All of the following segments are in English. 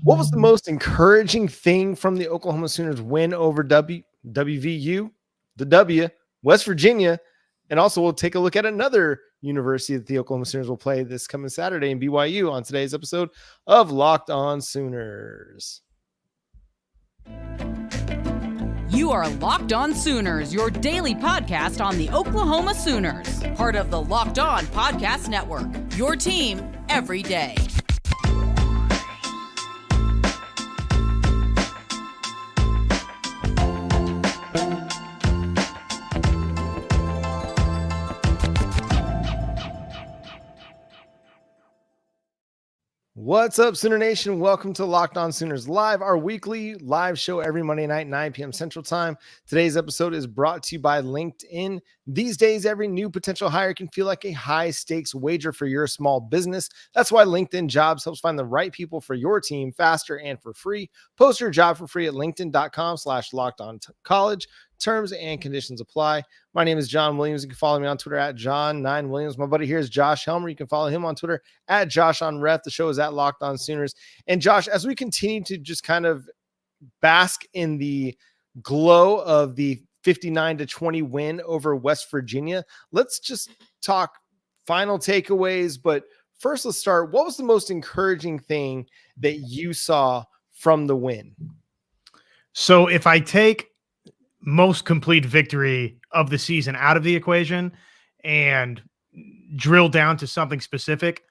What was the most encouraging thing from the Oklahoma Sooners win over WVU, the W, West Virginia? And also, we'll take a look at another university that the Oklahoma Sooners will play this coming Saturday in BYU on today's episode of Locked On Sooners. You are Locked On Sooners, your daily podcast on the Oklahoma Sooners, part of the Locked On Podcast Network, your team every day. What's up, Sooner Nation? Welcome to Locked On Sooners Live, our weekly live show every Monday night, 9 p.m. Central Time. Today's episode is brought to you by LinkedIn. These days, every new potential hire can feel like a high-stakes wager for your small business. That's why LinkedIn Jobs helps find the right people for your team faster and for free. Post your job for free at linkedin.com/lockedoncollege. Terms and conditions apply. My name is John Williams. You can follow me on Twitter at John9Williams. My buddy here is Josh Helmer. You can follow him on Twitter at JoshOnRef. The show is at Locked On Sooners. And Josh, as we continue to just kind of bask in the glow of the 59-20 win over West Virginia, let's just talk final takeaways. But first, let's start. What was the most encouraging thing that you saw from the win? So if I take most complete victory of the season out of the equation and drill down to something specific,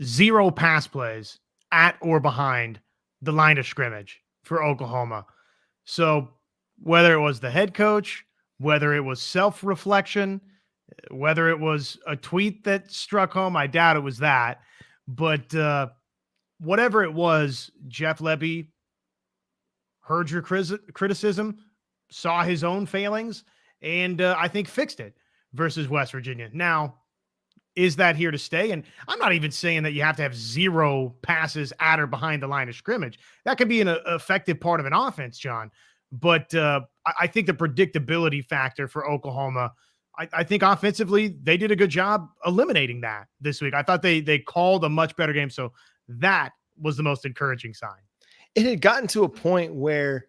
0 pass plays at or behind the line of scrimmage for Oklahoma. So whether it was the head coach, whether it was self-reflection, whether it was a tweet that struck home, I doubt it was that, but whatever it was, Jeff Lebby heard your criticism, saw his own failings, and I think fixed it versus West Virginia. Now, is that here to stay? And I'm not even saying that you have to have 0 passes at or behind the line of scrimmage. That could be an effective part of an offense, John. But I think the predictability factor for Oklahoma, I think offensively, they did a good job eliminating that this week. I thought they called a much better game. So that was the most encouraging sign. It had gotten to a point where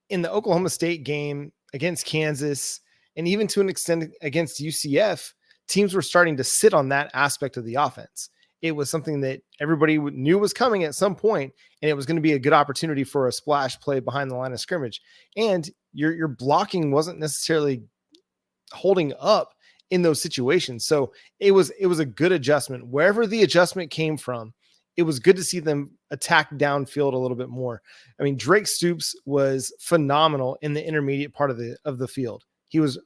in the Oklahoma State game against Kansas and even to an extent against UCF, teams were starting to sit on that aspect of the offense. It was something that everybody knew was coming at some point, and it was going to be a good opportunity for a splash play behind the line of scrimmage. And your blocking wasn't necessarily holding up in those situations. So it was a good adjustment. Wherever the adjustment came from, it was good to see them attack downfield a little bit more. I mean, Drake Stoops was phenomenal in the intermediate part of the field. He was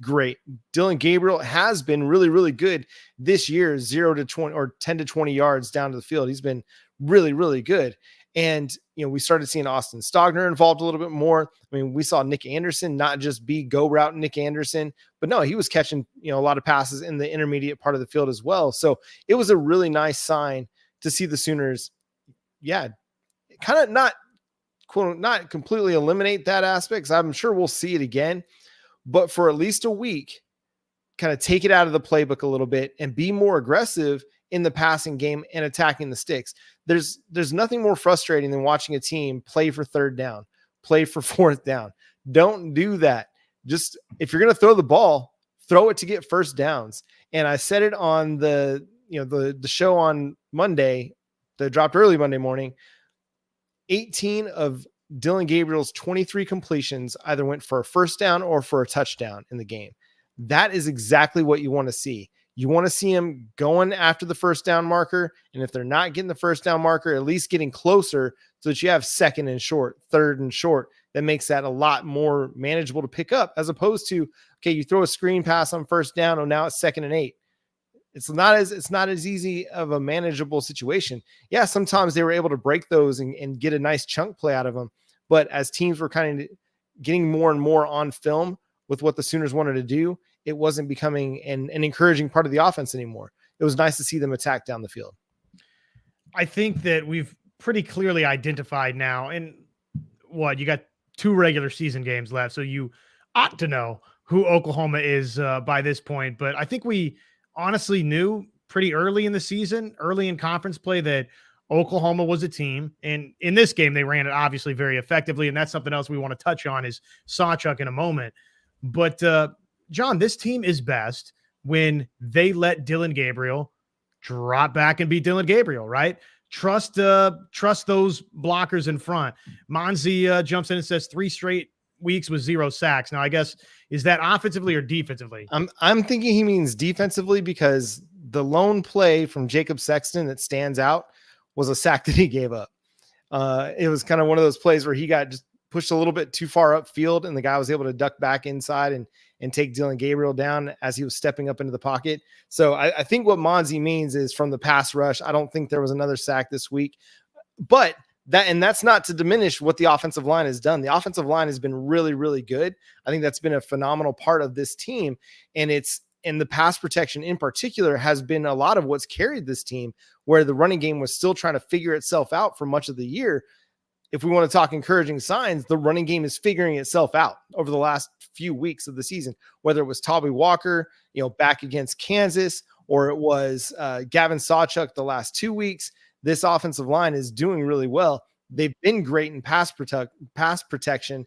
great. Dylan Gabriel has been really, really good this year, 0 to 20 or 10 to 20 yards down to the field. He's been really, really good. And, we started seeing Austin Stogner involved a little bit more. I mean, we saw Nick Anderson not just be go route Nick Anderson, but no, he was catching, a lot of passes in the intermediate part of the field as well. So it was a really nice sign to see the Sooners, kind of not completely eliminate that aspect, because I'm sure we'll see it again, but for at least a week, kind of take it out of the playbook a little bit and be more aggressive in the passing game and attacking the sticks. There's nothing more frustrating than watching a team play for third down, play for fourth down. Don't do that. Just, if you're going to throw the ball, throw it to get first downs. And I said it on the show on Monday that dropped early Monday morning. 18 of Dylan Gabriel's 23 completions either went for a first down or for a touchdown in the game. That is exactly what you want to see. You want to see him going after the first down marker. And if they're not getting the first down marker, at least getting closer so that you have second and short, third and short. That makes that a lot more manageable to pick up, as opposed to, okay, you throw a screen pass on first down. Oh, now it's 2nd and 8. It's not as easy of a manageable situation. Yeah, sometimes they were able to break those and get a nice chunk play out of them. But as teams were kind of getting more and more on film with what the Sooners wanted to do, it wasn't becoming an encouraging part of the offense anymore. It was nice to see them attack down the field. I think that we've pretty clearly identified now, and you got 2 regular season games left, so you ought to know who Oklahoma is by this point. But I think we honestly knew pretty early in the season, early in conference play, that Oklahoma was a team, and in this game, they ran it obviously very effectively, and that's something else we want to touch on is Sawchuk in a moment. But, John, this team is best when they let Dylan Gabriel drop back and be Dylan Gabriel, right? Trust those blockers in front. Monzi jumps in and says 3 straight weeks with 0 sacks. Now, I guess, is that offensively or defensively? I'm thinking he means defensively, because the lone play from Jacob Sexton that stands out was a sack that he gave up. It was kind of one of those plays where he got just pushed a little bit too far upfield, and the guy was able to duck back inside and take Dylan Gabriel down as he was stepping up into the pocket. So I think what Monzi means is from the pass rush. I don't think there was another sack this week, but that's not to diminish what the offensive line has done. The offensive line has been really, really good. I think that's been a phenomenal part of this team. And the pass protection in particular has been a lot of what's carried this team, where the running game was still trying to figure itself out for much of the year. If we want to talk encouraging signs, the running game is figuring itself out over the last few weeks of the season, whether it was Tawby Walker, back against Kansas, or it was Gavin Sawchuk the last 2 weeks. This offensive line is doing really well. They've been great in pass protection.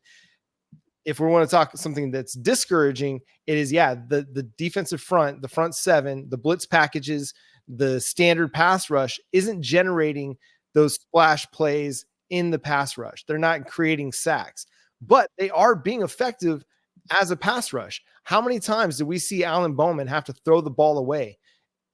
If we want to talk something that's discouraging, it is, the defensive front, the front 7, the blitz packages, the standard pass rush isn't generating those splash plays in the pass rush. They're not creating sacks, but they are being effective as a pass rush. How many times did we see Alan Bowman have to throw the ball away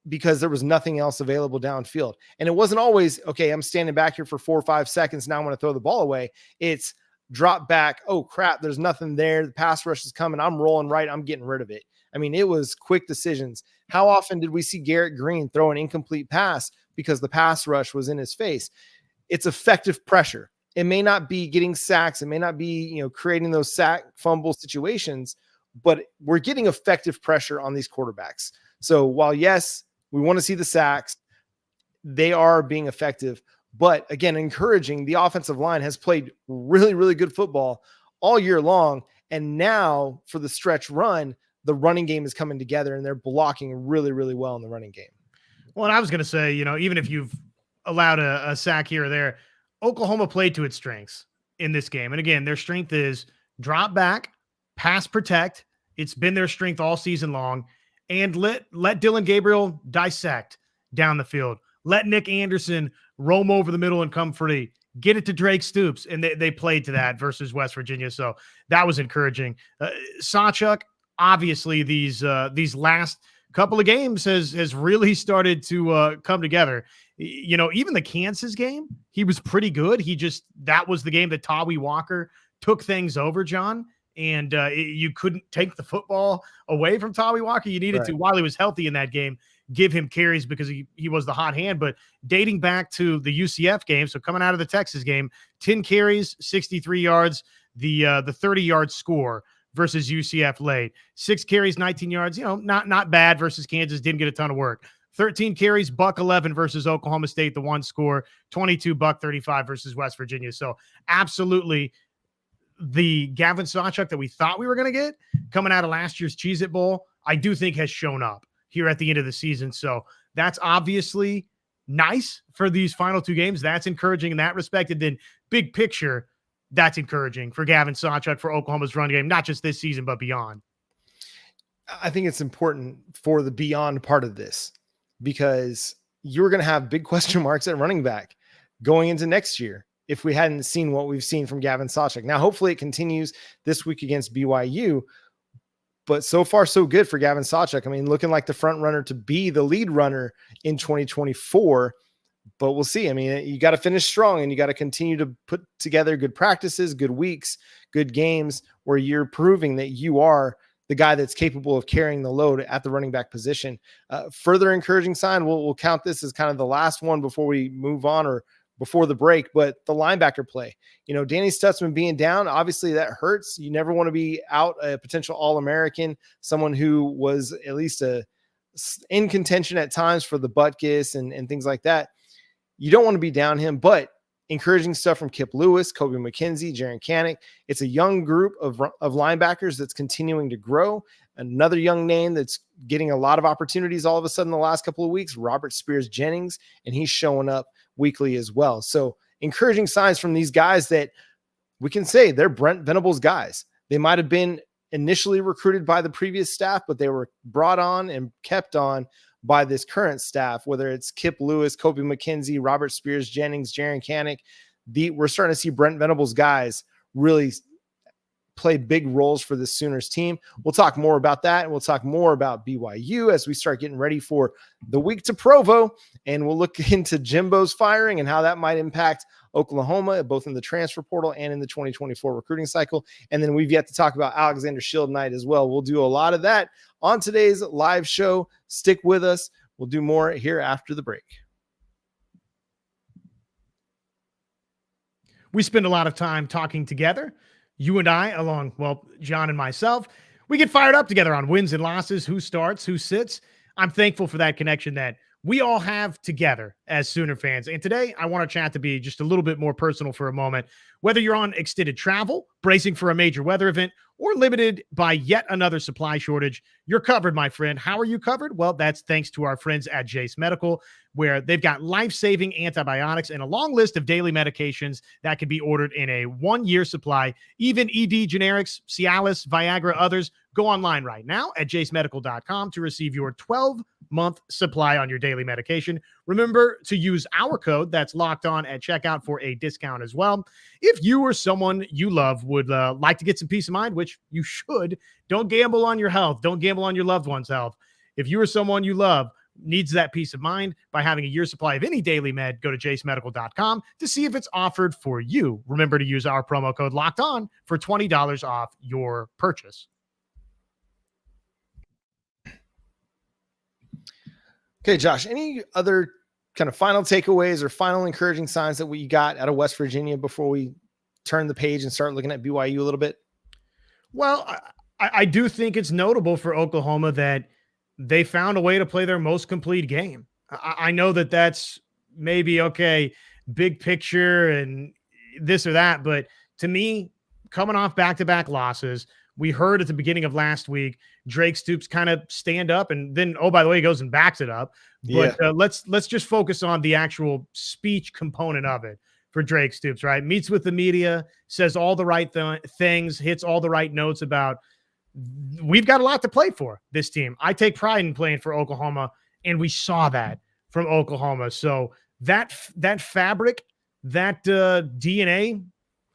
because there was nothing else available downfield? And it wasn't always, okay, I'm standing back here for 4 or 5 seconds, now I'm going to throw the ball away. It's drop back. Oh crap, there's nothing there. The pass rush is coming. I'm rolling right. I'm getting rid of it. I mean, it was quick decisions. How often did we see Garrett Green throw an incomplete pass because the pass rush was in his face? It's effective pressure. It may not be getting sacks. It may not be, creating those sack fumble situations, but we're getting effective pressure on these quarterbacks. So while, yes, we want to see the sacks, they are being effective. But again, encouraging, the offensive line has played really, really good football all year long. And now for the stretch run, the running game is coming together and they're blocking really, really well in the running game. Well, and I was going to say, even if you've allowed a sack here or there, Oklahoma played to its strengths in this game. And again, their strength is drop back, pass protect. It's been their strength all season long. And let Dylan Gabriel dissect down the field. Let Nick Anderson roam over the middle and come free. Get it to Drake Stoops. And they played to that versus West Virginia. So that was encouraging. Sawchuk, obviously, these last couple of games has really started to come together. Even the Kansas game, he was pretty good. That was the game that Tawby Walker took things over, John. And you couldn't take the football away from Tawby Walker. You needed to, while he was healthy in that game, give him carries because he was the hot hand. But dating back to the UCF game, so coming out of the Texas game, 10 carries, 63 yards, the 30-yard score versus UCF late. 6 carries, 19 yards, not bad versus Kansas, didn't get a ton of work. 13 carries, $111 versus Oklahoma State, the 1 score, 22, $135 versus West Virginia. So absolutely the Gavin Sawchuk that we thought we were going to get coming out of last year's Cheez-It Bowl, I do think has shown up here at the end of the season. So that's obviously nice for these final 2 games. That's encouraging in that respect. And then big picture, that's encouraging for Gavin Sawchuk for Oklahoma's run game, not just this season, but beyond. I think it's important for the beyond part of this, because you're going to have big question marks at running back going into next year if we hadn't seen what we've seen from Gavin Sawchuk. Now, hopefully it continues this week against BYU, but so far so good for Gavin Sawchuk. I mean, looking like the front runner to be the lead runner in 2024, but we'll see. I mean, you got to finish strong and you got to continue to put together good practices, good weeks, good games where you're proving that you are the guy that's capable of carrying the load at the running back position. Further encouraging sign, we'll count this as kind of the last one before we move on or before the break, but the linebacker play. Danny Stutzman being down, obviously that hurts. You never want to be out a potential All-American, someone who was at least in contention at times for the Butkus and things like that. You don't want to be down him, but encouraging stuff from Kip Lewis, Kobe McKenzie, Jaron Canick. It's a young group of linebackers that's continuing to grow. Another young name that's getting a lot of opportunities all of a sudden the last couple of weeks, Robert Spears Jennings, and he's showing up weekly as well. So encouraging signs from these guys that we can say they're Brent Venables guys. They might have been initially recruited by the previous staff, but they were brought on and kept on by this current staff, whether it's Kip Lewis, Kobe McKenzie, Robert Spears, Jennings, Jaron Canick. We're starting to see Brent Venables guys really play big roles for the Sooners team. We'll talk more about that, and we'll talk more about BYU as we start getting ready for the week to Provo, and we'll look into Jimbo's firing and how that might impact Oklahoma, both in the transfer portal and in the 2024 recruiting cycle. And then we've yet to talk about Alexander Shieldknight as well. We'll do a lot of that on today's live show. Stick with us. We'll do more here after the break. We spend a lot of time talking together. You and I, along, well, John and myself, we get fired up together on wins and losses, who starts, who sits. I'm thankful for that connection that we all have together as Sooner fans. And today I want our chat to be just a little bit more personal for a moment. Whether you're on extended travel, bracing for a major weather event, or limited by yet another supply shortage, you're covered, my friend. How are you covered? Well, that's thanks to our friends at Jase Medical, where they've got life-saving antibiotics and a long list of daily medications that can be ordered in a 1-year supply. Even ED generics, Cialis, Viagra, others. Go online right now at jasemedical.com to receive your 12-month supply on your daily medication. Remember to use our code that's locked on at checkout for a discount as well. If you or someone you love would like to get some peace of mind, which you should, don't gamble on your health. Don't gamble on your loved one's health. If you or someone you love needs that peace of mind by having a year's supply of any daily med, go to jasemedical.com to see if it's offered for you. Remember to use our promo code locked on for $20 off your purchase. Okay, Josh, any other kind of final takeaways or final encouraging signs that we got out of West Virginia before we turn the page and start looking at BYU a little bit? Well, I do think it's notable for Oklahoma that they found a way to play their most complete game. I know that that's maybe, okay, big picture and this or that, but to me, coming off back-to-back losses, we heard at the beginning of last week, Drake Stoops kind of stand up and then, oh, by the way, he goes and backs it up. But let's just focus on the actual speech component of it for Drake Stoops, right? Meets with the media, says all the right things, hits all the right notes about we've got a lot to play for, this team. I take pride in playing for Oklahoma, and we saw that from Oklahoma. So that fabric, that DNA,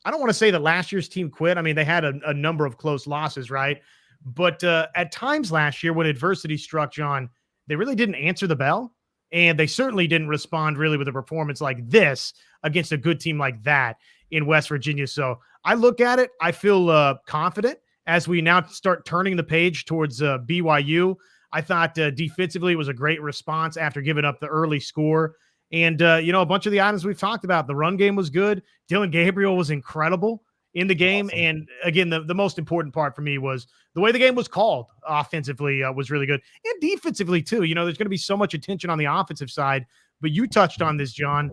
I don't want to say that last year's team quit. I mean, they had a number of close losses, right? But at times last year when adversity struck, John, they really didn't answer the bell, and they certainly didn't respond really with a performance like this against a good team like that in West Virginia. So I look at it, I feel confident as we now start turning the page towards BYU. I thought defensively it was a great response after giving up the early score. And, a bunch of the items we've talked about, the run game was good. Dylan Gabriel was incredible in the game. Awesome. And again, the most important part for me was the way the game was called offensively was really good. And defensively too. There's going to be so much attention on the offensive side, but you touched on this, John.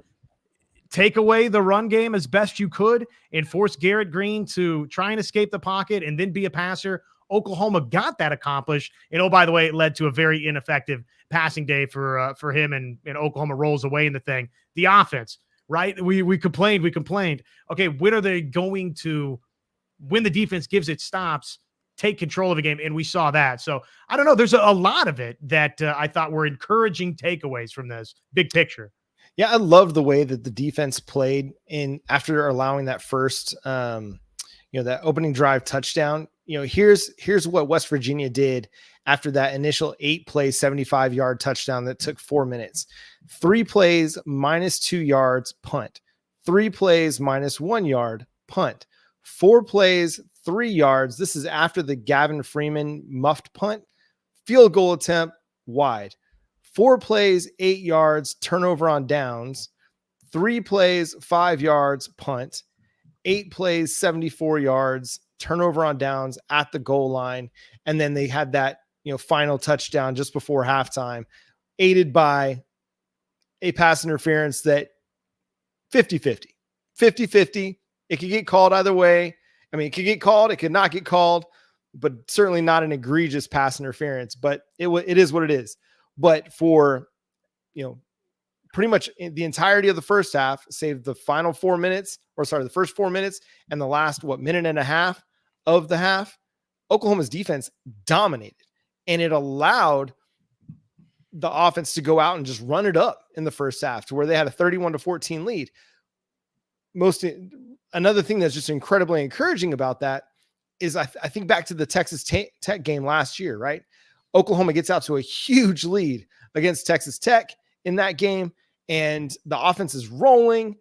Take away the run game as best you could and force Garrett Green to try and escape the pocket and then be a passer. Oklahoma got that accomplished. And oh, by the way, it led to a very ineffective passing day for him, and Oklahoma rolls away in the thing. The offense, right? We complained. Okay, when are they going to, when the defense gives it stops, take control of the game? And we saw that. So I don't know. There's a lot of it that I thought were encouraging takeaways from this big picture. Yeah, I love the way that the defense played in after allowing that first, that opening drive touchdown. Here's what West Virginia did after that initial 8-play, 75-yard touchdown that took 4 minutes. 3 plays, -2 yards, punt. 3 plays, -1 yard, punt. 4 plays, 3 yards. This is after the Gavin Freeman muffed punt. Field goal attempt, wide. 4 plays, 8 yards, turnover on downs. 3 plays, 5 yards, punt. 8 plays, 74 yards, turnover on downs at the goal line. And then they had that, final touchdown just before halftime, aided by a pass interference that 50-50. It could get called either way. I mean, it could get called, it could not get called, but certainly not an egregious pass interference, but it is what it is. But for, pretty much the entirety of the first half, save the final 4 minutes, the first 4 minutes and the last, minute and a half of the half, Oklahoma's defense dominated, and it allowed the offense to go out and just run it up in the first half to where they had a 31-14 lead. Another thing that's just incredibly encouraging about that is I think back to the Texas Tech game last year, right? Oklahoma gets out to a huge lead against Texas Tech in that game, and the offense is rolling.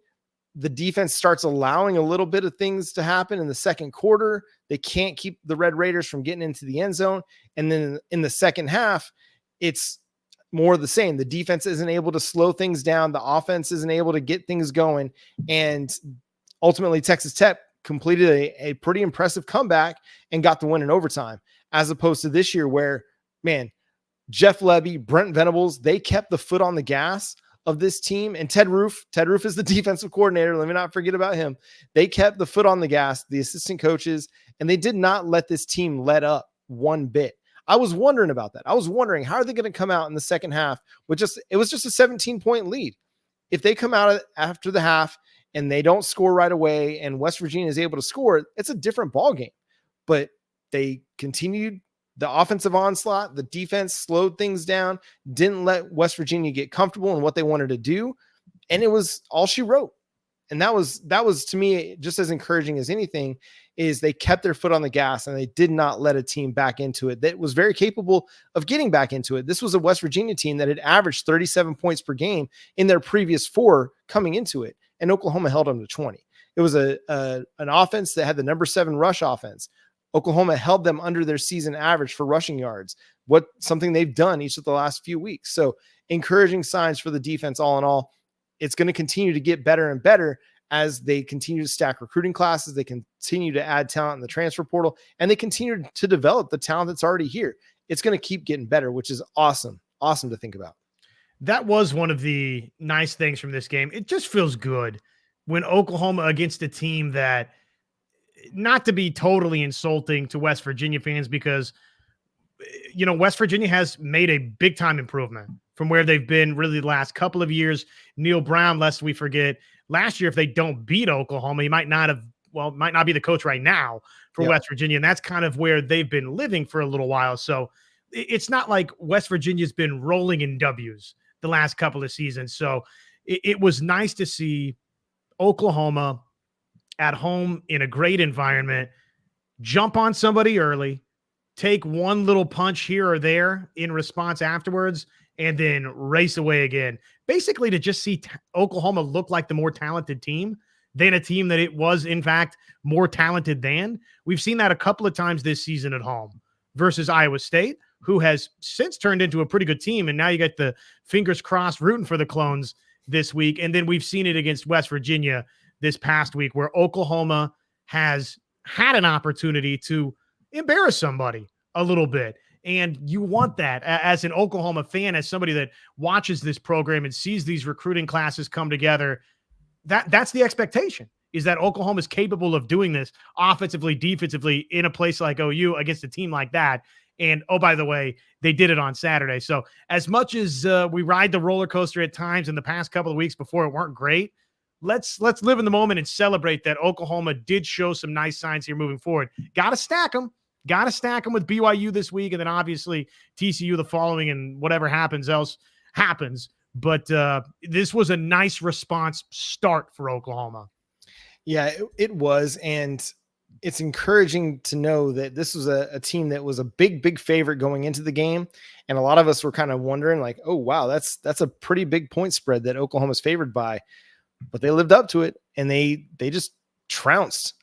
The defense starts allowing a little bit of things to happen in the second quarter. They can't keep the Red Raiders from getting into the end zone. And then in the second half, it's more of the same. The defense isn't able to slow things down. The offense isn't able to get things going. And ultimately, Texas Tech completed a pretty impressive comeback and got the win in overtime, as opposed to this year where, man, Jeff Levy, Brent Venables, they kept the foot on the gas of this team. And Ted Roof is the defensive coordinator. Let me not forget about him. They kept the foot on the gas, the assistant coaches, and they did not let this team let up one bit. I was wondering about that. I was wondering, how are they going to come out in the second half with it was just a 17-point lead. If they come out after the half and they don't score right away and West Virginia is able to score, it's a different ball game. But they continued the offensive onslaught. The defense slowed things down, didn't let West Virginia get comfortable in what they wanted to do. And it was all she wrote. And that was to me, just as encouraging as anything, is they kept their foot on the gas and they did not let a team back into it that was very capable of getting back into it. This was a West Virginia team that had averaged 37 points per game in their previous 4 coming into it. And Oklahoma held them to 20. It was an offense that had the number 7 rush offense. Oklahoma held them under their season average for rushing yards, something they've done each of the last few weeks. So encouraging signs for the defense all in all. It's going to continue to get better and better as they continue to stack recruiting classes. They continue to add talent in the transfer portal, and they continue to develop the talent that's already here. It's going to keep getting better, which is awesome. Awesome to think about. That was one of the nice things from this game. It just feels good when Oklahoma against a team that, not to be totally insulting to West Virginia fans, because, West Virginia has made a big time improvement from where they've been really the last couple of years. Neil Brown, lest we forget, last year, if they don't beat Oklahoma, he might not be the coach right now for West Virginia. And that's kind of where they've been living for a little while. So it's not like West Virginia's been rolling in W's the last couple of seasons. So it was nice to see Oklahoma at home in a great environment, jump on somebody early, take one little punch here or there in response afterwards, and then race away again. Basically to just see Oklahoma look like the more talented team than a team that it was, in fact, more talented than. We've seen that a couple of times this season at home versus Iowa State, who has since turned into a pretty good team. And now you get the fingers crossed rooting for the Clones this week. And then we've seen it against West Virginia this past week, where Oklahoma has had an opportunity to embarrass somebody a little bit. And you want that as an Oklahoma fan, as somebody that watches this program and sees these recruiting classes come together. That's the expectation, is that Oklahoma is capable of doing this offensively, defensively in a place like OU against a team like that. And, oh, by the way, they did it on Saturday. So as much as we ride the roller coaster at times in the past couple of weeks before it weren't great, let's live in the moment and celebrate that Oklahoma did show some nice signs here moving forward. Got to stack them with BYU this week, and then obviously TCU the following, and whatever happens else happens. But this was a nice response start for Oklahoma. Yeah, it was. And it's encouraging to know that this was a team that was a big favorite going into the game. And a lot of us were kind of wondering, like, oh, wow, that's a pretty big point spread that Oklahoma's favored by. But they lived up to it, and they just trounced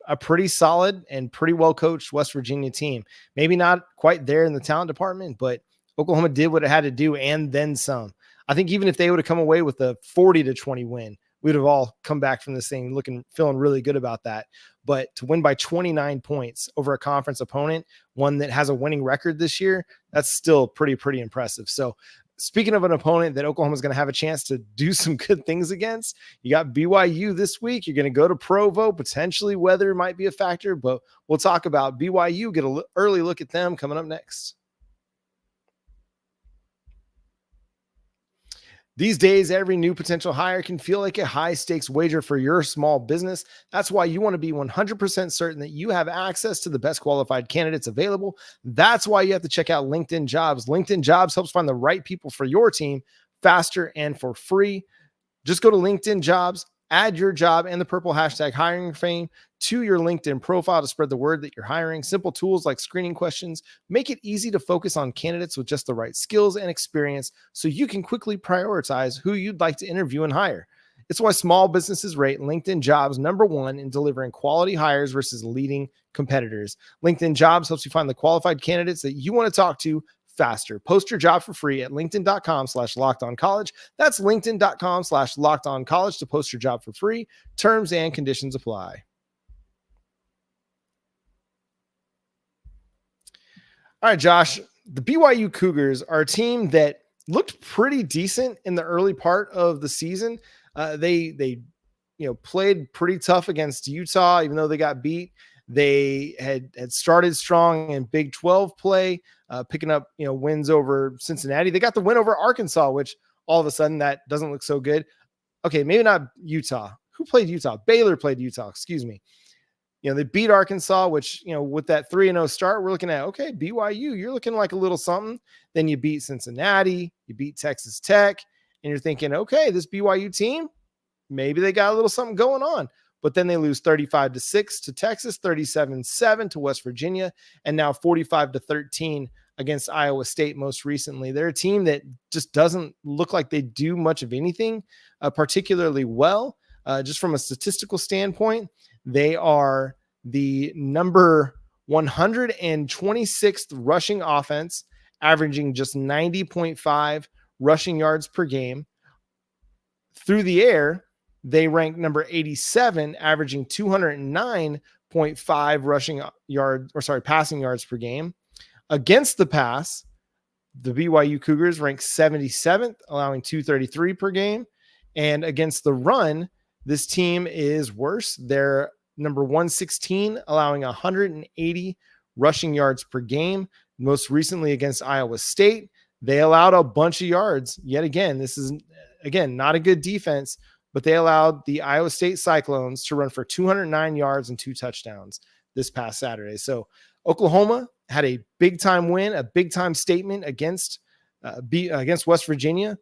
a pretty solid and pretty well-coached West Virginia team. Maybe not quite there in the talent department, but Oklahoma did what it had to do and then some. I think even if they would have come away with a 40-20 win, we'd have all come back from this thing feeling really good about that. But to win by 29 points over a conference opponent, one that has a winning record this year, that's still pretty impressive. So speaking of an opponent that Oklahoma is going to have a chance to do some good things against, you got BYU this week. You're going to go to Provo. Potentially weather might be a factor, but we'll talk about BYU, get an early look at them coming up next. These days, every new potential hire can feel like a high stakes wager for your small business. That's why you want to be 100% certain that you have access to the best qualified candidates available. That's why you have to check out LinkedIn Jobs. LinkedIn Jobs helps find the right people for your team faster and for free. Just go to LinkedIn Jobs, add your job and the purple hashtag hiring fame to your LinkedIn profile to spread the word that you're hiring. Simple tools like screening questions make it easy to focus on candidates with just the right skills and experience so you can quickly prioritize who you'd like to interview and hire. It's why small businesses rate LinkedIn Jobs number one in delivering quality hires versus leading competitors. LinkedIn Jobs helps you find the qualified candidates that you want to talk to faster. Post your job for free at linkedin.com/lockedoncollege. That's linkedin.com/lockedoncollege to post your job for free. Terms and conditions apply. All right, Josh, the BYU Cougars are a team that looked pretty decent in the early part of the season. They played pretty tough against Utah, even though they got beat. They had started strong in Big 12 play, picking up wins over Cincinnati. They got the win over Arkansas, which all of a sudden that doesn't look so good. Okay, maybe not Utah. Who played Utah? Baylor played Utah. Excuse me. They beat Arkansas, which with that 3-0 start, we're looking at okay, BYU. You're looking like a little something. Then you beat Cincinnati. You beat Texas Tech, and you're thinking, okay, this BYU team, maybe they got a little something going on. But then they lose 35-6 to Texas, 37-7 to West Virginia, and now 45-13 against Iowa State most recently. They're a team that just doesn't look like they do much of anything particularly well. Just from a statistical standpoint, they are the number 126th rushing offense, averaging just 90.5 rushing yards per game. Through the air, they rank number 87, averaging 209.5 passing yards per game. Against the pass, the BYU Cougars rank 77th, allowing 233 per game. And against the run, this team is worse. They're number 116, allowing 180 rushing yards per game. Most recently against Iowa State, they allowed a bunch of yards. Yet again, this is, not a good defense, but they allowed the Iowa State Cyclones to run for 209 yards and 2 touchdowns this past Saturday. So Oklahoma had a big-time win, a big-time statement against West Virginia.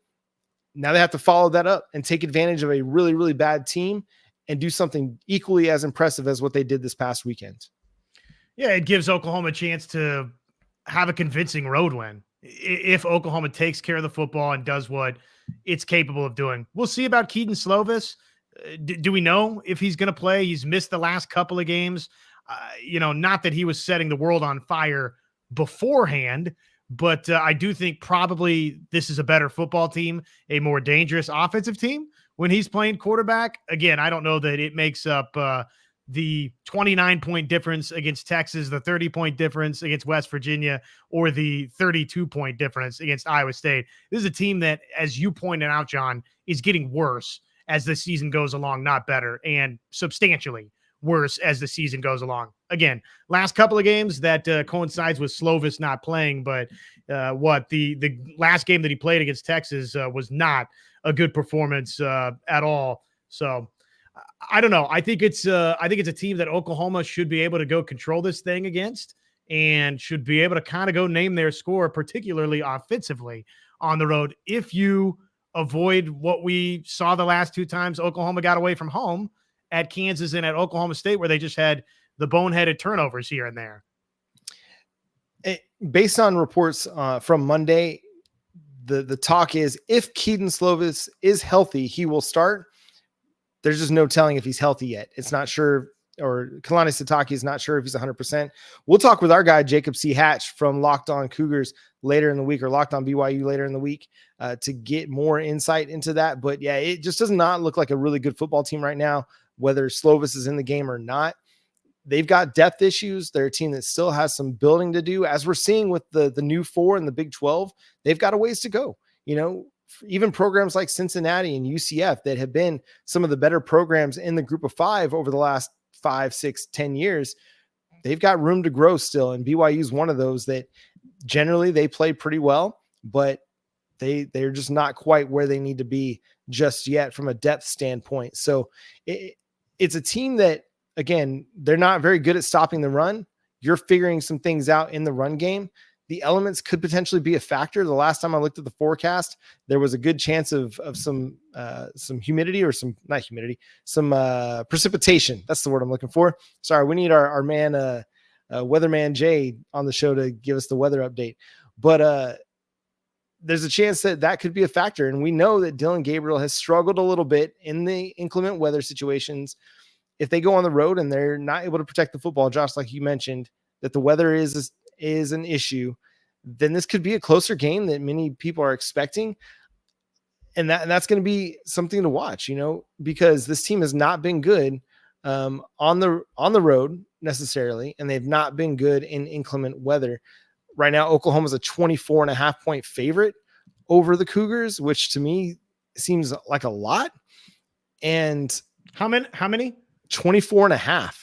Now they have to follow that up and take advantage of a really, really bad team and do something equally as impressive as what they did this past weekend. Yeah, it gives Oklahoma a chance to have a convincing road win. If Oklahoma takes care of the football and does what it's capable of doing. We'll see about Keaton Slovis. Do we know if he's going to play? He's missed the last couple of games. Not that he was setting the world on fire beforehand, but I do think probably this is a better football team, a more dangerous offensive team when he's playing quarterback. Again, I don't know that it makes up the 29-point difference against Texas, the 30-point difference against West Virginia, or the 32-point difference against Iowa State. This is a team that, as you pointed out, John, is getting worse as the season goes along, not better, and substantially worse as the season goes along. Again, last couple of games that coincides with Slovis not playing, but the last game that he played against Texas was not a good performance at all. So I don't know. I think it's a team that Oklahoma should be able to go control this thing against and should be able to kind of go name their score, particularly offensively on the road. If you avoid what we saw the last 2 times Oklahoma got away from home at Kansas and at Oklahoma State, where they just had the boneheaded turnovers here and there. Based on reports from Monday, the talk is if Keaton Slovis is healthy, he will start. There's just no telling if he's healthy yet. It's not sure, or Kalani Sitake is not sure if he's 100%. We'll talk with our guy, Jacob C. Hatch from Locked On Cougars later in the week, or Locked On BYU later in the week, to get more insight into that. But yeah, it just does not look like a really good football team right now, whether Slovis is in the game or not. They've got depth issues. They're a team that still has some building to do. As we're seeing with the new 4 in the Big 12, they've got a ways to go. Even programs like Cincinnati and UCF that have been some of the better programs in the group of 5 over the last 5, 6, 10 years, they've got room to grow still. And BYU is one of those that generally they play pretty well, but they're just not quite where they need to be just yet from a depth standpoint. So it's a team that, again, they're not very good at stopping the run. You're figuring some things out in the run game. The elements could potentially be a factor. The last time I looked at the forecast, there was a good chance of some humidity or some precipitation. That's the word I'm looking for. Sorry, we need our man, weatherman Jay on the show to give us the weather update. But there's a chance that could be a factor. And we know that Dylan Gabriel has struggled a little bit in the inclement weather situations. If they go on the road and they're not able to protect the football, Josh, like you mentioned, that the weather is an issue, then this could be a closer game that many people are expecting. And that's going to be something to watch, because this team has not been good on the road necessarily. And they've not been good in inclement weather. Right now, Oklahoma's a 24.5 point favorite over the Cougars, which to me seems like a lot. And how many? 24.5.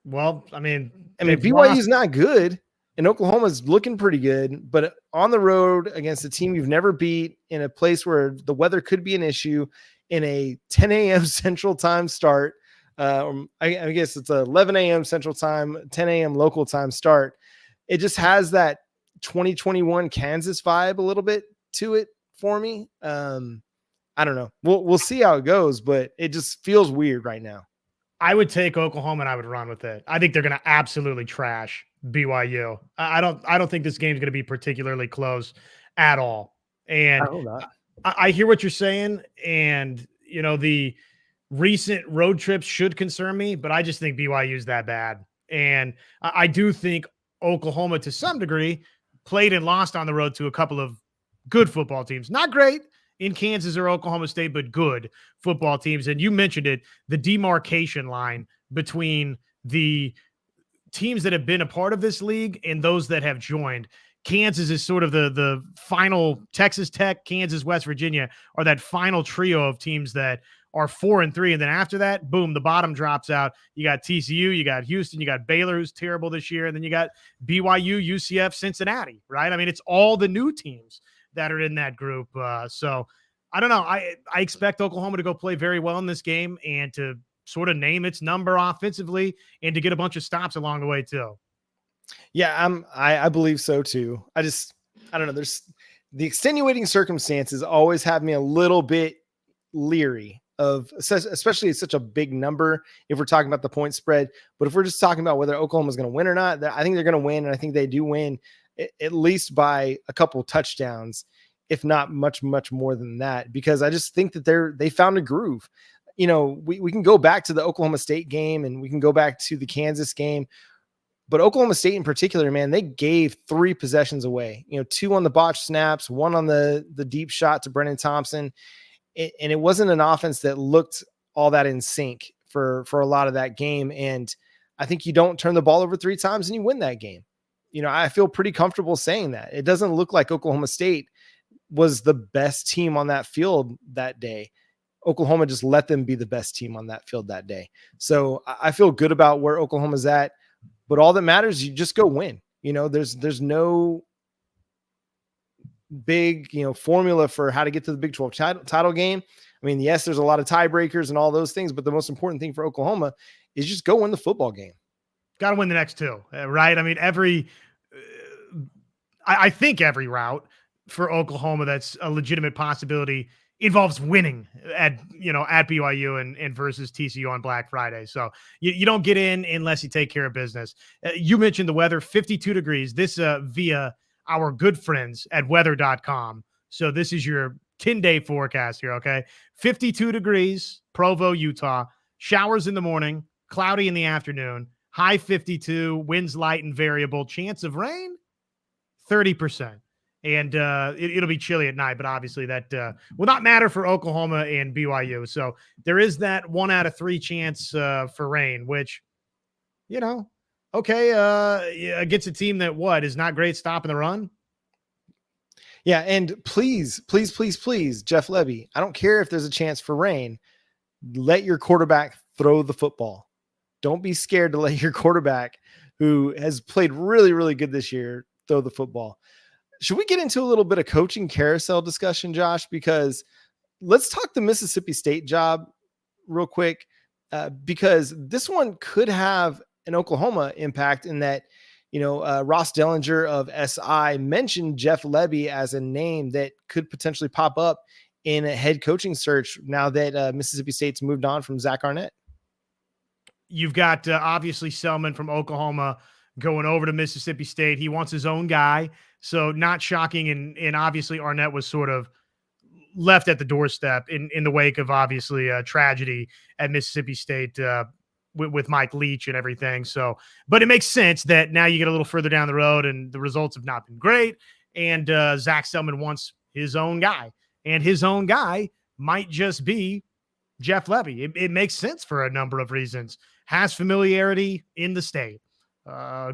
Well, I mean, BYU's not good and Oklahoma's looking pretty good, but on the road against a team you've never beat in a place where the weather could be an issue in a 10 a.m. Central Time start. I guess it's 11 a.m. Central Time, 10 a.m. local time start. It just has that 2021 Kansas vibe a little bit to it for me. I don't know. We'll see how it goes, but it just feels weird right now. I would take Oklahoma and I would run with it. I think they're going to absolutely trash BYU. I don't think this game's going to be particularly close at all. And I hear what you're saying. And, the recent road trips should concern me, but I just think BYU is that bad. And I do think Oklahoma, to some degree, played and lost on the road to a couple of good football teams. Not great in Kansas or Oklahoma State, but good football teams. And you mentioned it, the demarcation line between the teams that have been a part of this league and those that have joined. Kansas is sort of the final. Texas Tech, Kansas, West Virginia are that final trio of teams that are 4-3. And then after that, boom, the bottom drops out. You got TCU, you got Houston, you got Baylor, who's terrible this year. And then you got BYU, UCF, Cincinnati, right? I mean, it's all the new teams that are in that group. So I don't know. I expect Oklahoma to go play very well in this game and to sort of name its number offensively and to get a bunch of stops along the way too. Yeah, I believe so too. I don't know. There's the extenuating circumstances always have me a little bit leery of, especially such a big number if we're talking about the point spread. But if we're just talking about whether Oklahoma's going to win or not, I think they're going to win. And I think they do win at least by a couple touchdowns, if not much, much more than that, because I just think that they found a groove. We can go back to the Oklahoma State game and we can go back to the Kansas game, but Oklahoma State in particular, man, they gave 3 possessions away, 2 on the botched snaps, 1 on the deep shot to Brennan Thompson. And it wasn't an offense that looked all that in sync for a lot of that game. And I think you don't turn the ball over 3 times and you win that game. I feel pretty comfortable saying that. It doesn't look like Oklahoma State was the best team on that field that day. Oklahoma just let them be the best team on that field that day. So I feel good about where Oklahoma's at, but all that matters, you just go win. There's no big, formula for how to get to the Big 12 title game. I mean, yes, there's a lot of tiebreakers and all those things, but the most important thing for Oklahoma is just go win the football game. Got to win the next 2, right? I mean, I think every route for Oklahoma that's a legitimate possibility involves winning at BYU and versus TCU on Black Friday. So you don't get in unless you take care of business. You mentioned the weather, 52 degrees. This via our good friends at weather.com. So this is your 10-day forecast here, okay? 52 degrees, Provo, Utah. Showers in the morning, cloudy in the afternoon, high 52, winds light and variable, chance of rain, 30%. And it'll be chilly at night, but obviously that will not matter for Oklahoma and BYU. So there is that 1 out of 3 chance for rain, which, against a team that is not great stopping the run. Yeah, and please, Jeff Lebby, I don't care if there's a chance for rain. Let your quarterback throw the football. Don't be scared to let your quarterback, who has played really, really good this year, throw the football. should we get into a little bit of coaching carousel discussion, Josh? Because let's talk the Mississippi State job real quick, because this one could have an Oklahoma impact in that, Ross Dellinger of SI mentioned Jeff Lebby as a name that could potentially pop up in a head coaching search now that Mississippi State's moved on from Zach Arnett. You've got obviously Selman from Oklahoma going over to Mississippi State. He wants his own guy. So not shocking. And obviously Arnett was sort of left at the doorstep in the wake of obviously a tragedy at Mississippi State with Mike Leach and everything. So, but it makes sense that now you get a little further down the road and the results have not been great. And Zach Selman wants his own guy, and his own guy might just be Jeff Lebby. It makes sense for a number of reasons. Has familiarity in the state,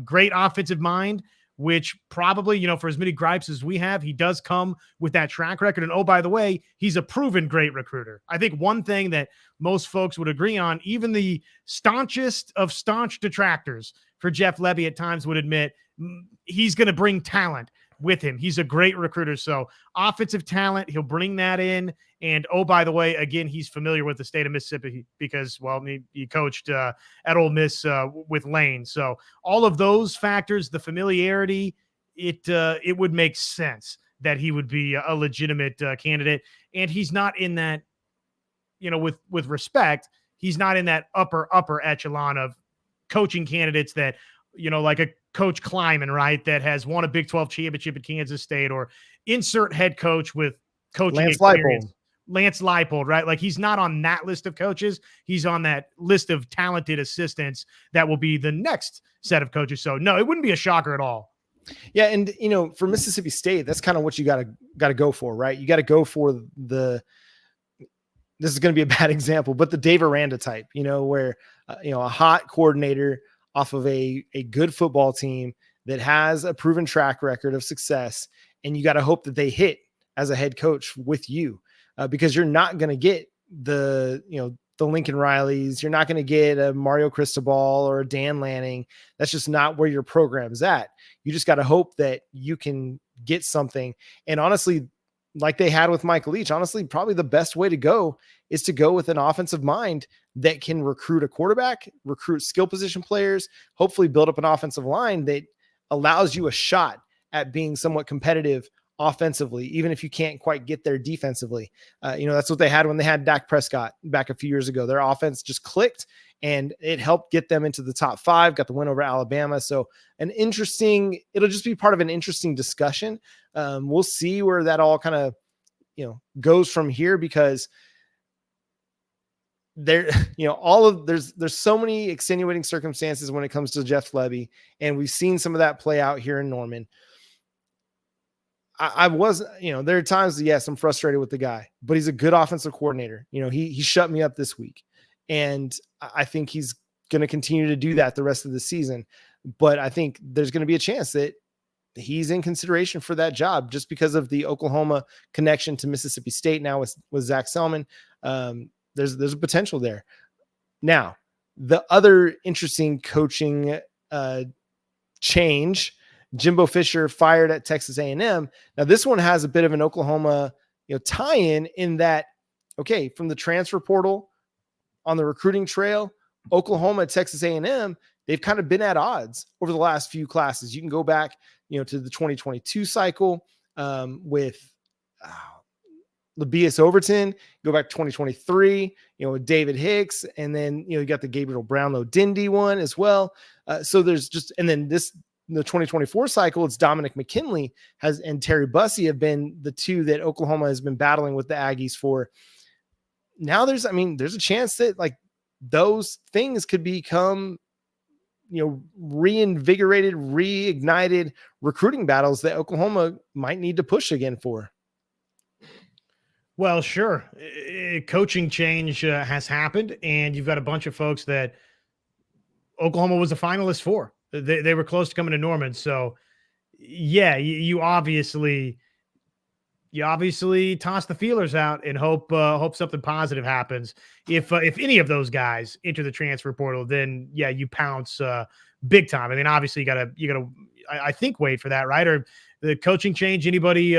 great offensive mind, which probably, for as many gripes as we have, he does come with that track record. And oh, by the way, he's a proven great recruiter. I think one thing that most folks would agree on, even the staunchest of staunch detractors for Jeff Lebby at times would admit he's going to bring talent with him. He's a great recruiter. So offensive talent, he'll bring that in. And oh, by the way, again, he's familiar with the state of Mississippi because, well, he coached at Ole Miss with Lane. So all of those factors, the familiarity, it would make sense that he would be a legitimate candidate. And he's not in that, with respect, he's not in that upper echelon of coaching candidates that, like a Coach Kleiman, right, that has won a Big 12 championship at Kansas State, or insert head coach with coaching Lance experience. Leipold. Lance Leipold, right? Like he's not on that list of coaches. He's on that list of talented assistants that will be the next set of coaches. So no, it wouldn't be a shocker at all. Yeah. And, for Mississippi State, that's kind of what you got to go for, right? You got to go for this is going to be a bad example, but the Dave Aranda type, where, a hot coordinator off of a good football team that has a proven track record of success. And you got to hope that they hit as a head coach with you, because you're not going to get the Lincoln Rileys. You're not going to get a Mario Cristobal or a Dan Lanning. That's just not where your program's at. You just got to hope that you can get something. And honestly, like they had with Mike Leach, honestly, probably the best way to go is to go with an offensive mind that can recruit a quarterback, recruit skill position players, hopefully build up an offensive line that allows you a shot at being somewhat competitive offensively, even if you can't quite get there defensively. That's what they had when they had Dak Prescott back a few years ago. Their offense just clicked and it helped get them into the top 5, got the win over Alabama. So it'll just be part of an interesting discussion. We'll see where that all kind of, goes from here, because there's so many extenuating circumstances when it comes to Jeff Lebby. And we've seen some of that play out here in Norman. I was, there are times, yes, I'm frustrated with the guy, but he's a good offensive coordinator. He shut me up this week, and I think he's going to continue to do that the rest of the season. But I think there's going to be a chance that he's in consideration for that job just because of the Oklahoma connection to Mississippi State now with Zach Selman. There's a potential there. Now, the other interesting coaching change, Jimbo Fisher fired at Texas A&M. Now this one has a bit of an Oklahoma, tie-in in that, okay, from the transfer portal on the recruiting trail, Oklahoma, Texas A&M, they've kind of been at odds over the last few classes. You can go back, to the 2022 cycle with Labias Overton, go back to 2023, with David Hicks, and then, you got the Gabriel Brownlow Dindy one as well. So there's just, and then the 2024 cycle, it's Dominic McKinley and Terry Bussey have been the two that Oklahoma has been battling with the Aggies for. Now there's a chance that like those things could become, reinvigorated, reignited recruiting battles that Oklahoma might need to push again for. Well, sure. Coaching change has happened, and you've got a bunch of folks that Oklahoma was a finalist for. They were close to coming to Norman. So yeah, you obviously toss the feelers out and hope something positive happens. If any of those guys enter the transfer portal, then yeah, you pounce big time. I mean, obviously you gotta I think wait for that, right? Or the coaching change, anybody,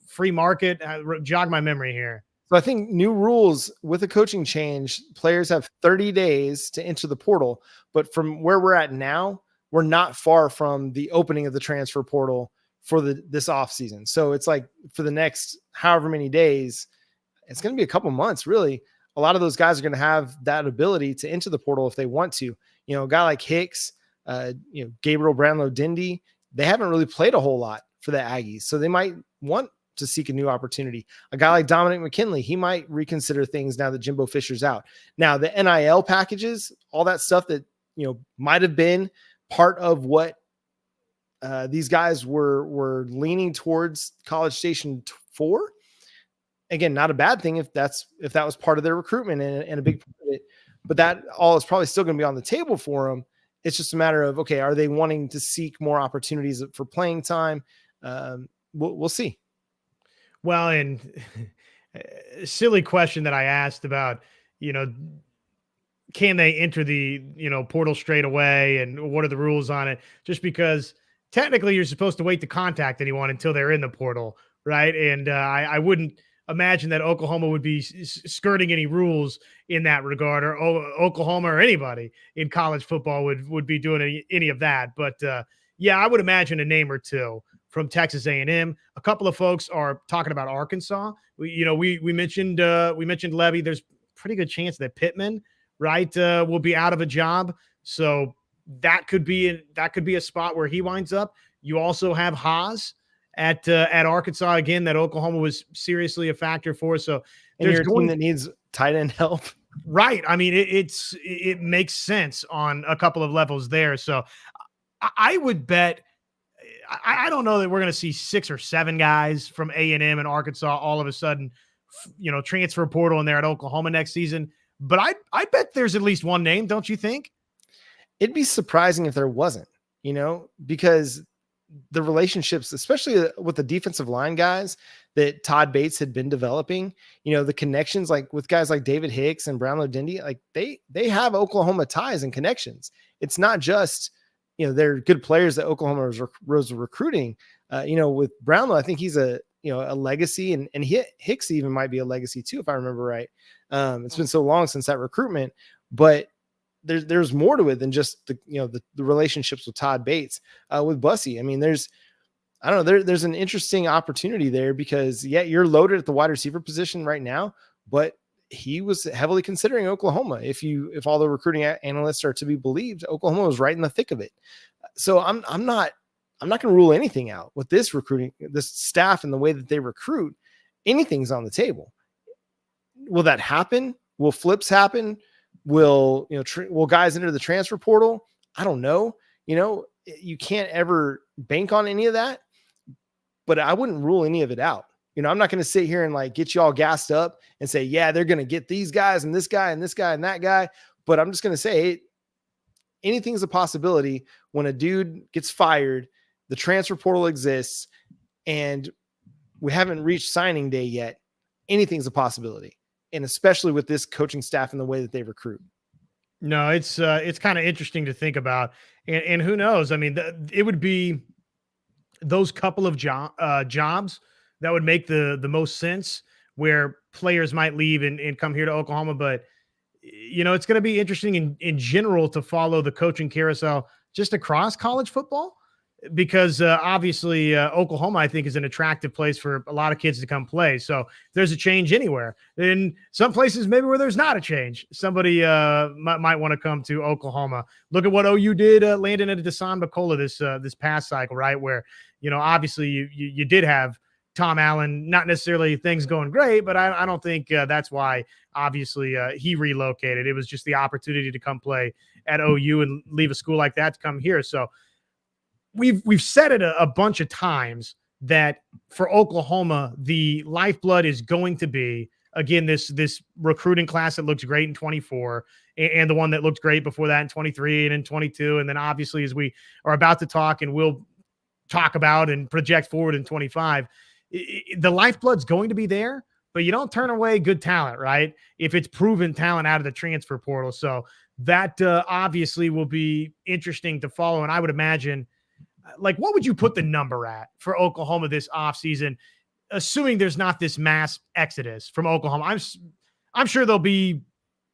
free market, jog my memory here. So I think new rules with a coaching change, players have 30 days to enter the portal. But from where we're at now, we're not far from the opening of the transfer portal for this offseason. So it's like for the next however many days, it's going to be a couple months, really. A lot of those guys are going to have that ability to enter the portal if they want to. A guy like Hicks, Gabriel Brownlow-Dindy, they haven't really played a whole lot for the Aggies. So they might want to seek a new opportunity. A guy like Dominic McKinley, he might reconsider things now that Jimbo Fisher's out. Now the NIL packages, all that stuff that, might have been part of what these guys were leaning towards College Station for. Again, not a bad thing if that was part of their recruitment and a big part of it, but that all is probably still going to be on the table for them. It's just a matter of, okay, are they wanting to seek more opportunities for playing time? We'll see. Well, and a silly question that I asked about, can they enter the, portal straight away and what are the rules on it? Just because technically you're supposed to wait to contact anyone until they're in the portal, right? And I wouldn't imagine that Oklahoma would be skirting any rules in that regard, or Oklahoma or anybody in college football would be doing any of that. But yeah, I would imagine a name or two from Texas A&M. A couple of folks are talking about Arkansas. We mentioned Levy. There's pretty good chance that Pittman, right, will be out of a job. So that could be a spot where he winds up. You also have Haas at Arkansas again, that Oklahoma was seriously a factor for. So there's a team that needs tight end help. Right. I mean, it makes sense on a couple of levels there. So I would bet, I don't know that we're going to see 6 or 7 guys from A&M and Arkansas all of a sudden, transfer portal in there at Oklahoma next season. But I bet there's at least one name, don't you think? It'd be surprising if there wasn't, because the relationships, especially with the defensive line guys that Todd Bates had been developing, the connections like with guys like David Hicks and Brownlow-Dindy, like they have Oklahoma ties and connections. It's not just, they're good players that Oklahoma was recruiting. With Brownlow, I think he's a legacy, and Hicks even might be a legacy too, if I remember right. It's been so long since that recruitment, but there's more to it than just the relationships with Todd Bates, with Bussy. I mean, there's an interesting opportunity there because you're loaded at the wide receiver position right now, but he was heavily considering Oklahoma. If all the recruiting analysts are to be believed, Oklahoma was right in the thick of it. So I'm not going to rule anything out with this recruiting, this staff and the way that they recruit. Anything's on the table. Will that happen? Will flips happen? Will guys enter the transfer portal? I don't know. You can't ever bank on any of that, but I wouldn't rule any of it out. I'm not going to sit here and like get you all gassed up and say, yeah, they're going to get these guys and this guy and this guy and that guy. But I'm just going to say anything's a possibility when a dude gets fired, the transfer portal exists, and we haven't reached signing day yet. Anything's a possibility. And especially with this coaching staff and the way that they recruit. No, it's kind of interesting to think about. And who knows? I mean, it would be those couple of jobs that would make the most sense, where players might leave and come here to Oklahoma. But, it's going to be interesting in general to follow the coaching carousel just across college football. Because obviously Oklahoma, I think, is an attractive place for a lot of kids to come play. So if there's a change anywhere, in some places maybe where there's not a change, somebody might want to come to Oklahoma. Look at what OU did, landing at Dasan Bacola this past cycle, right? Where, obviously you did have Tom Allen, not necessarily things going great, but I don't think that's why obviously he relocated. It was just the opportunity to come play at OU and leave a school like that to come here. So we've said it a bunch of times that for Oklahoma, the lifeblood is going to be, again, this recruiting class that looks great in 24 and the one that looked great before that in 23 and in 22. And then obviously, as we are about to talk and we'll talk about and project forward in 25, the lifeblood's going to be there, but you don't turn away good talent, right? If it's proven talent out of the transfer portal. So that obviously will be interesting to follow. And I would imagine Like, what would you put the number at for Oklahoma this offseason, assuming there's not this mass exodus from Oklahoma? I'm sure there'll be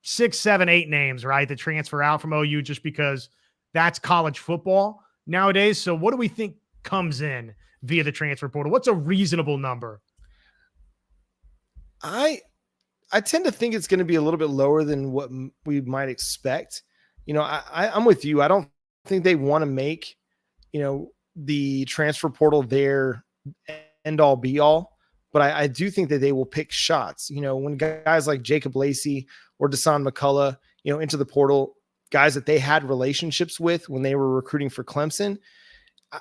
6, 7, 8 names, right, that transfer out from OU just because that's college football nowadays. So what do we think comes in via the transfer portal? What's a reasonable number? I tend to think it's going to be a little bit lower than what we might expect. I'm with you. I don't think they want to make, the transfer portal their end all be all, but I do think that they will pick shots. When guys like Jacob Lacey or Dasan McCullough, into the portal, guys that they had relationships with when they were recruiting for Clemson,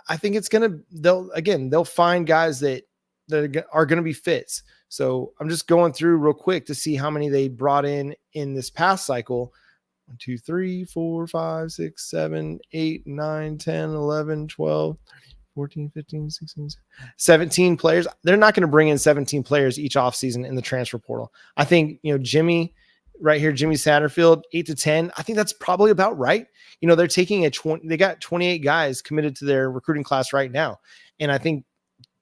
I think they'll find guys that are going to be fits. So I'm just going through real quick to see how many they brought in this past cycle. 1, 2, 3, 4, 5, 6, 7, 8, 9, 10, 11, 12, 14, 15, 16, 17 players. They're not going to bring in 17 players each offseason in the transfer portal. I think, Jimmy right here, Jimmy Satterfield, 8 to 10. I think that's probably about right. They're taking they got 28 guys committed to their recruiting class right now. And I think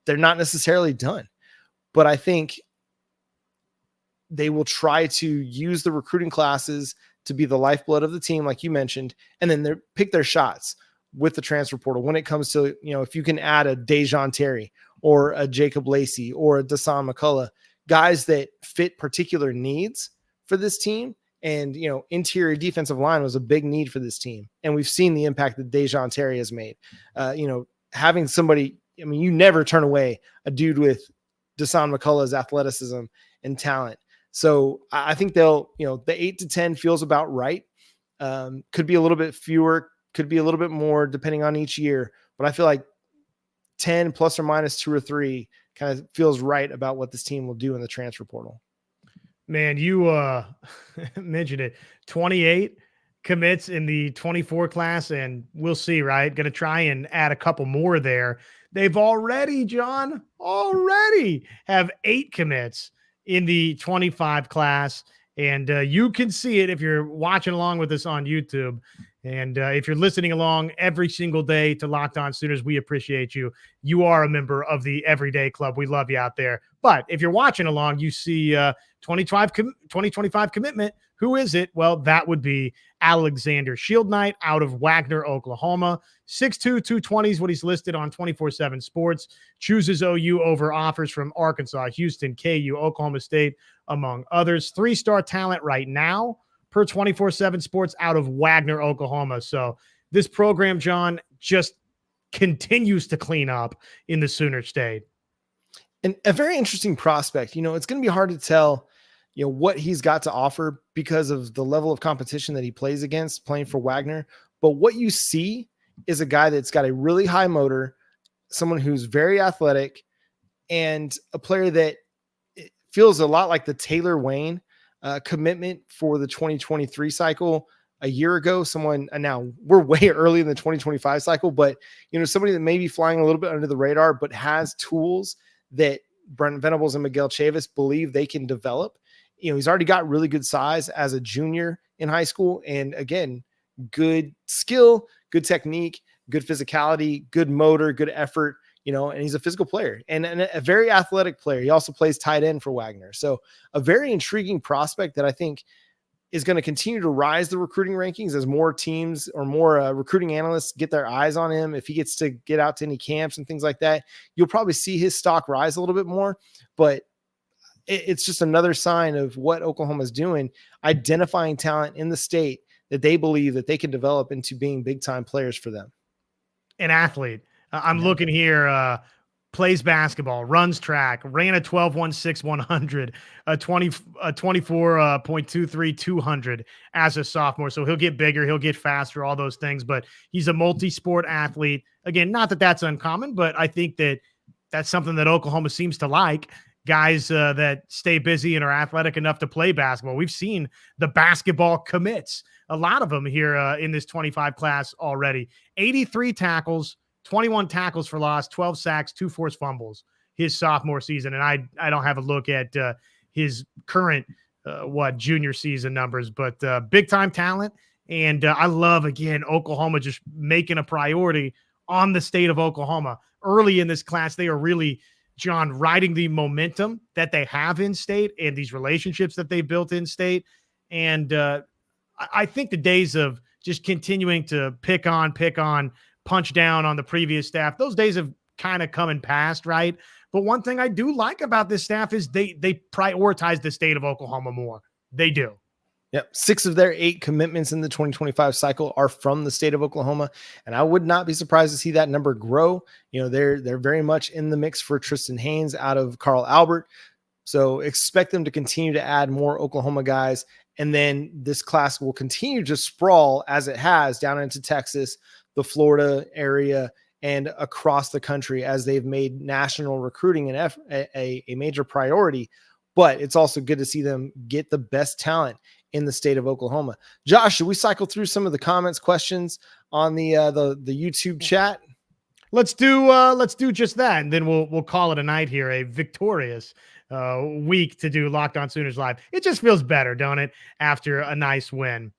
they're not necessarily done, but I think they will try to use the recruiting classes to be the lifeblood of the team, like you mentioned, and then they pick their shots with the transfer portal when it comes to, if you can add a Dejon Terry or a Jacob Lacey or a Dasan McCullough, guys that fit particular needs for this team. And, interior defensive line was a big need for this team. And we've seen the impact that Dejon Terry has made. Having somebody, you never turn away a dude with Dasan McCullough's athleticism and talent. So I think they'll, the 8 to 10 feels about right. Could be a little bit fewer, could be a little bit more depending on each year, but I feel like 10 plus or minus 2 or 3 kind of feels right about what this team will do in the transfer portal. Man, you mentioned it. 28 commits in the 24 class, and we'll see, right? Going to try and add a couple more there. They've already have 8 commits in the 25 class. And you can see it if you're watching along with us on YouTube. And if you're listening along every single day to Locked On Sooners, we appreciate you. You are a member of the Everyday Club. We love you out there. But if you're watching along, you see 2025 commitment. Who is it? Well, that would be Alexander Shieldknight out of Wagner, Oklahoma. 6'2", 220 is what he's listed on 24/7 Sports. Chooses OU over offers from Arkansas, Houston, KU, Oklahoma State, among others. 3-star talent right now per 24/7 Sports out of Wagner, Oklahoma. So this program, John, just continues to clean up in the Sooner State. And a very interesting prospect. It's going to be hard to tell, what he's got to offer because of the level of competition that he plays against playing for Wagner. But what you see is a guy that's got a really high motor, someone who's very athletic, and a player that feels a lot like the Taylor Wayne commitment for the 2023 cycle a year ago. Now we're way early in the 2025 cycle, but somebody that may be flying a little bit under the radar, but has tools that Brent Venables and Miguel Chavis believe they can develop. He's already got really good size as a junior in high school. And again, good skill, good technique, good physicality, good motor, good effort, and he's a physical player and a very athletic player. He also plays tight end for Wagner. So a very intriguing prospect that I think is going to continue to rise the recruiting rankings as more teams or more recruiting analysts get their eyes on him. If he gets to get out to any camps and things like that, you'll probably see his stock rise a little bit more, but it's just another sign of what Oklahoma is doing, identifying talent in the state that they believe that they can develop into being big time players for them. An athlete. I'm looking here, plays basketball, runs track, ran a 12.16 100, a 24.23 200 as a sophomore. So he'll get bigger, he'll get faster, all those things, but he's a multi-sport athlete. Again, not that that's uncommon, but I think that that's something that Oklahoma seems to like. Guys that stay busy and are athletic enough to play basketball. We've seen the basketball commits, a lot of them here in this 25 class already. 83 tackles, 21 tackles for loss, 12 sacks, 2 forced fumbles his sophomore season. And I don't have a look at his current junior season numbers, but big time talent. And I love, again, Oklahoma just making a priority on the state of Oklahoma. Early in this class, they are really, John, riding the momentum that they have in state and these relationships that they built in state. And I think the days of just continuing to pick on, punch down on the previous staff, those days have kind of come and passed, right? But one thing I do like about this staff is they prioritize the state of Oklahoma more. They do. Yep. 6 of their 8 commitments in the 2025 cycle are from the state of Oklahoma. And I would not be surprised to see that number grow. You know, they're very much in the mix for Tristan Haynes out of Carl Albert. So expect them to continue to add more Oklahoma guys. And then this class will continue to sprawl as it has down into Texas, the Florida area, and across the country as they've made national recruiting a major priority. But it's also good to see them get the best talent in the state of Oklahoma. Josh, should we cycle through some of the comments, questions on the YouTube chat? Let's do just that, and then we'll call it a night here, a victorious week to do Locked On Sooners Live. It just feels better, don't it, after a nice win?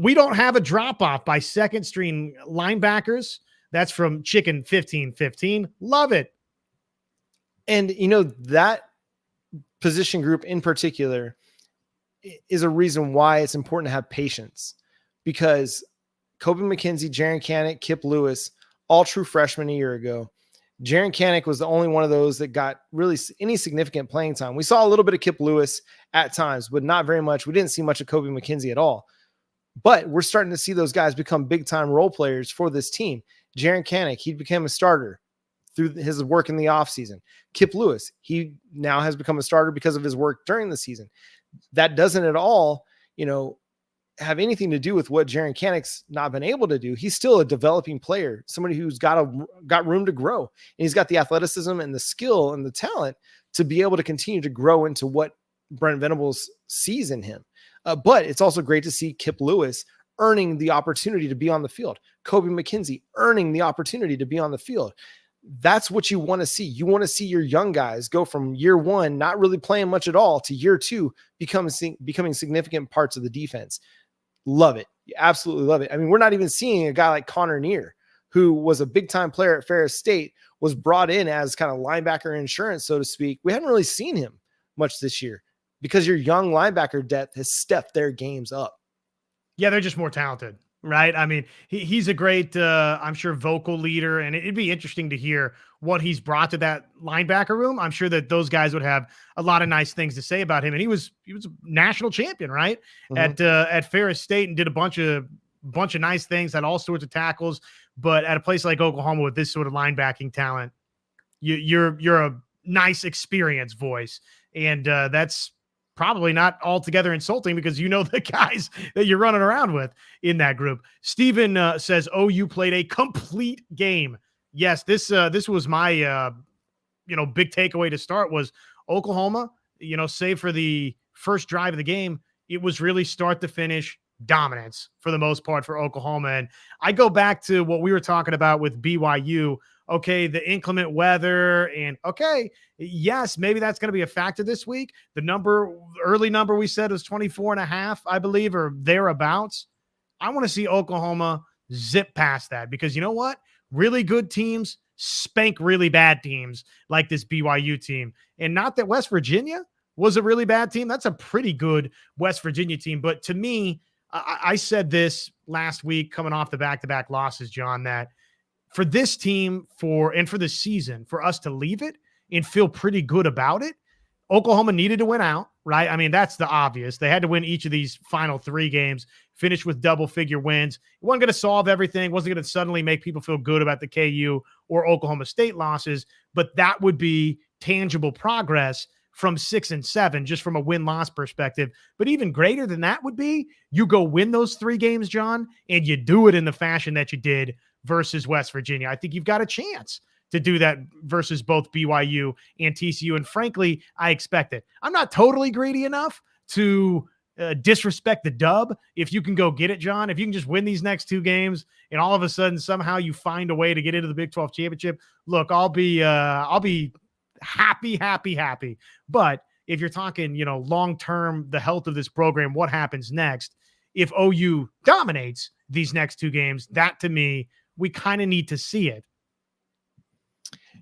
We don't have a drop-off by second-string linebackers. That's from Chicken 1515. Love it. And, you know, that position group in particular is a reason why it's important to have patience, because Kobe McKenzie, Jaren Kanak, Kip Lewis, all true freshmen a year ago. Jaren Kanak was the only one of those that got really any significant playing time. We saw a little bit of Kip Lewis at times, but not very much. We didn't see much of Kobe McKenzie at all. But we're starting to see those guys become big-time role players for this team. Jaren Kanak, he became a starter through his work in the offseason. Kip Lewis, he now has become a starter because of his work during the season. That doesn't at all, you know, have anything to do with what Jaren Kanak's not been able to do. He's still a developing player, somebody who's got room to grow, and he's got the athleticism and the skill and the talent to be able to continue to grow into what Brent Venables sees in him. But it's also great to see Kip Lewis earning the opportunity to be on the field. Kobe McKenzie earning the opportunity to be on the field. That's what you want to see. You want to see your young guys go from year one, not really playing much at all, to year two, becoming significant parts of the defense. Love it. You absolutely love it. I mean, we're not even seeing a guy like Connor Neer, who was a big time player at Ferris State, was brought in as kind of linebacker insurance, so to speak. We haven't really seen him much this year because your young linebacker depth has stepped their games up. Yeah, they're just more talented, right? I mean, he's a great, I'm sure, vocal leader, and it'd be interesting to hear what he's brought to that linebacker room. I'm sure that those guys would have a lot of nice things to say about him. And he was a national champion, right? Mm-hmm. At Ferris State, and did a bunch of nice things, had all sorts of tackles. But at a place like Oklahoma with this sort of linebacking talent, you're a nice experience voice, and that's probably not altogether insulting because you know the guys that you're running around with in that group. Steven says, OU played a complete game. Yes, this was my big takeaway to start was Oklahoma, save for the first drive of the game, it was really start to finish dominance for the most part for Oklahoma. And I go back to what we were talking about with BYU. Okay, the inclement weather, and okay, yes, maybe that's going to be a factor this week. The early number we said was 24.5, I believe, or thereabouts. I want to see Oklahoma zip past that because you know what? Really good teams spank really bad teams like this BYU team. And not that West Virginia was a really bad team. That's a pretty good West Virginia team. But to me, I said this last week coming off the back-to-back losses, John, that for this team for this season, for us to leave it and feel pretty good about it, Oklahoma needed to win out, right? I mean, that's the obvious. They had to win each of these final 3 games, finish with double-figure wins. It wasn't going to solve everything. It wasn't going to suddenly make people feel good about the KU or Oklahoma State losses, but that would be tangible progress from 6 and 7, just from a win-loss perspective. But even greater than that would be you go win those 3 games, John, and you do it in the fashion that you did versus West Virginia. I think you've got a chance to do that versus both BYU and TCU. And frankly, I expect it. I'm not totally greedy enough to disrespect the dub. If you can go get it, John, if you can just win these next 2 games and all of a sudden somehow you find a way to get into the Big 12 championship, look, I'll be happy. But if you're talking, long-term, the health of this program, what happens next? If OU dominates these next 2 games, that to me we kind of need to see it.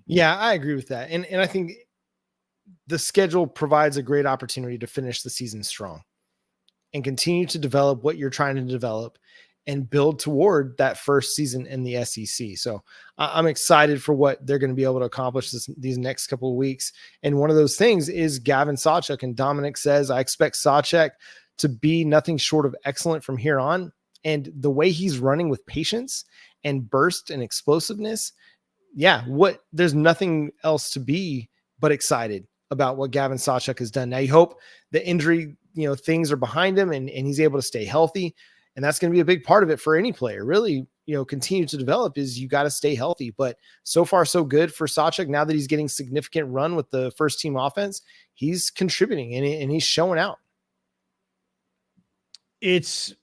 Yeah, I agree with that. And I think the schedule provides a great opportunity to finish the season strong and continue to develop what you're trying to develop and build toward that first season in the SEC. So I'm excited for what they're going to be able to accomplish these next couple of weeks. And one of those things is Gavin Sawchuk. And Dominic says, I expect Sawchuk to be nothing short of excellent from here on. And the way he's running with patience and burst and explosiveness, there's nothing else to be but excited about what Gavin Sawchuk has done. Now you hope the injury, things are behind him and he's able to stay healthy. And that's going to be a big part of it for any player. Really, continue to develop is you got to stay healthy. But so far, so good for Sawchuk. Now that he's getting significant run with the first team offense, he's contributing and he's showing out. It's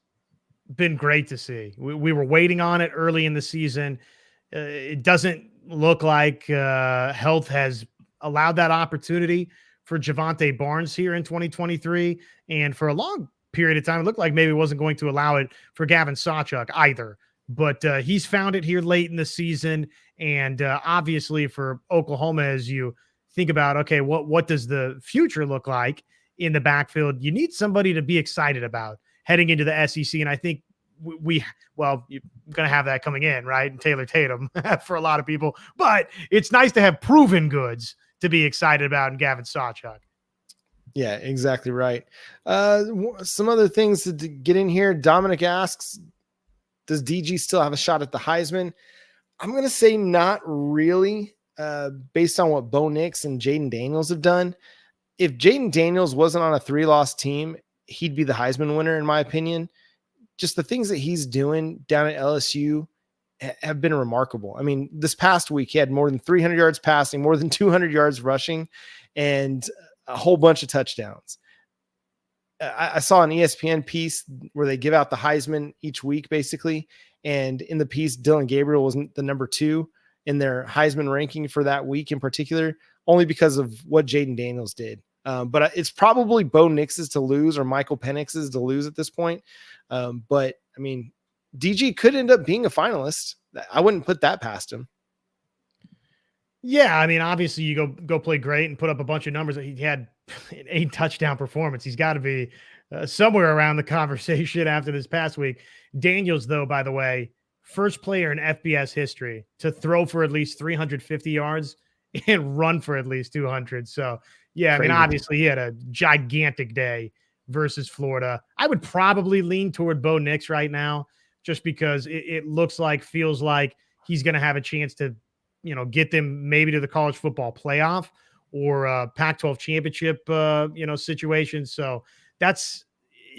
been great to see. We were waiting on it early in the season. It doesn't look like health has allowed that opportunity for Javonte Barnes here in 2023. And for a long period of time, it looked like maybe it wasn't going to allow it for Gavin Sawchuk either. But he's found it here late in the season. And obviously for Oklahoma, as you think about, okay, what does the future look like in the backfield? You need somebody to be excited about heading into the SEC. And I think you're going to have that coming in, right? And Taylor Tatum for a lot of people. But it's nice to have proven goods to be excited about in Gavin Sawchuk. Yeah, exactly right. Some other things to get in here. Dominic asks, does DG still have a shot at the Heisman? I'm going to say not really, based on what Bo Nix and Jaden Daniels have done. If Jaden Daniels wasn't on a 3-loss team, he'd be the Heisman winner, in my opinion. Just the things that he's doing down at LSU have been remarkable. I mean, this past week, he had more than 300 yards passing, more than 200 yards rushing, and a whole bunch of touchdowns. I saw an ESPN piece where they give out the Heisman each week, basically. And in the piece, Dylan Gabriel wasn't the number 2 in their Heisman ranking for that week in particular, only because of what Jaden Daniels did. But it's probably Bo Nix's to lose or Michael Penix's to lose at this point. But I mean, DG could end up being a finalist. I wouldn't put that past him. Yeah, I mean, obviously you go play great and put up a bunch of numbers. He had an 8 touchdown performance. He's got to be somewhere around the conversation after this past week. Daniels, though, by the way, first player in FBS history to throw for at least 350 yards and run for at least 200. So, yeah, crazy. I mean, obviously he had a gigantic day versus Florida. I would probably lean toward Bo Nix right now just because it feels like he's going to have a chance to, get them maybe to the college football playoff or Pac-12 championship, situation. So that's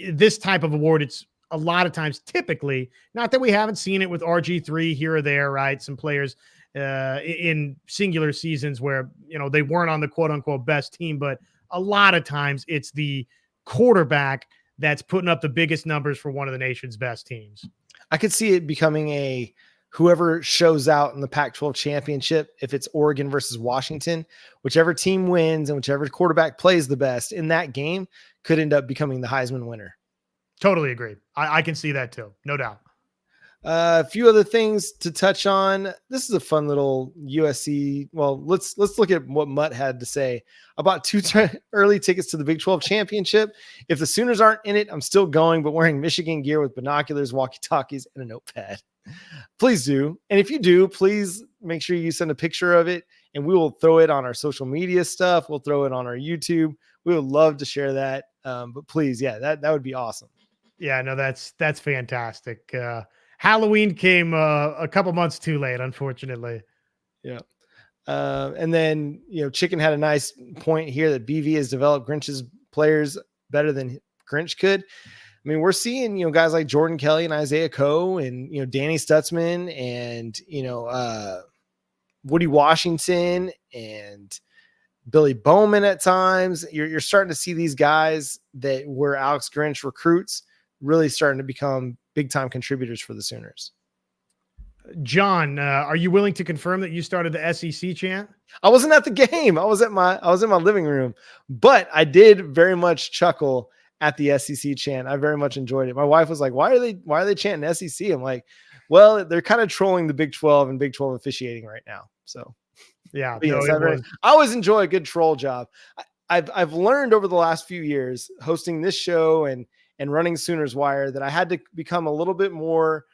this type of award. It's a lot of times, typically, not that we haven't seen it with RG3 here or there, right? Some players in singular seasons where, they weren't on the quote unquote best team, but a lot of times it's the quarterback that's putting up the biggest numbers for one of the nation's best teams. I could see it becoming whoever shows out in the Pac-12 championship, if it's Oregon versus Washington, whichever team wins and whichever quarterback plays the best in that game could end up becoming the Heisman winner. Totally agree. I can see that too. No doubt. A few other things to touch on. This is a fun little USC. Well, let's look at what Mutt had to say about 2 early tickets to the Big 12 championship. If the Sooners aren't in it, I'm still going, but wearing Michigan gear with binoculars, walkie-talkies, and a notepad. Please do. And if you do, please make sure you send a picture of it and we will throw it on our social media stuff. We'll throw it on our YouTube. We would love to share that. But please, that would be awesome. Yeah, no, that's fantastic. Halloween came a couple months too late, unfortunately. Yeah. And then, Chicken had a nice point here that BV has developed Grinch's players better than Grinch could. I mean, we're seeing, guys like Jordan Kelly and Isaiah Coe and, Danny Stutzman and, Woody Washington and Billy Bowman at times. You're starting to see these guys that were Alex Grinch recruits really starting to become big time contributors for the Sooners. John, are you willing to confirm that you started the SEC chant? I wasn't at the game. I was in my living room, but I did very much chuckle at the SEC chant. I very much enjoyed it. My wife was like, why are they chanting SEC? I'm like, Well, they're kind of trolling the Big 12 and Big 12 officiating right now. So Yeah, yes, I always enjoy a good troll job. I've learned over the last few years hosting this show and running Sooners Wire that I had to become a little bit more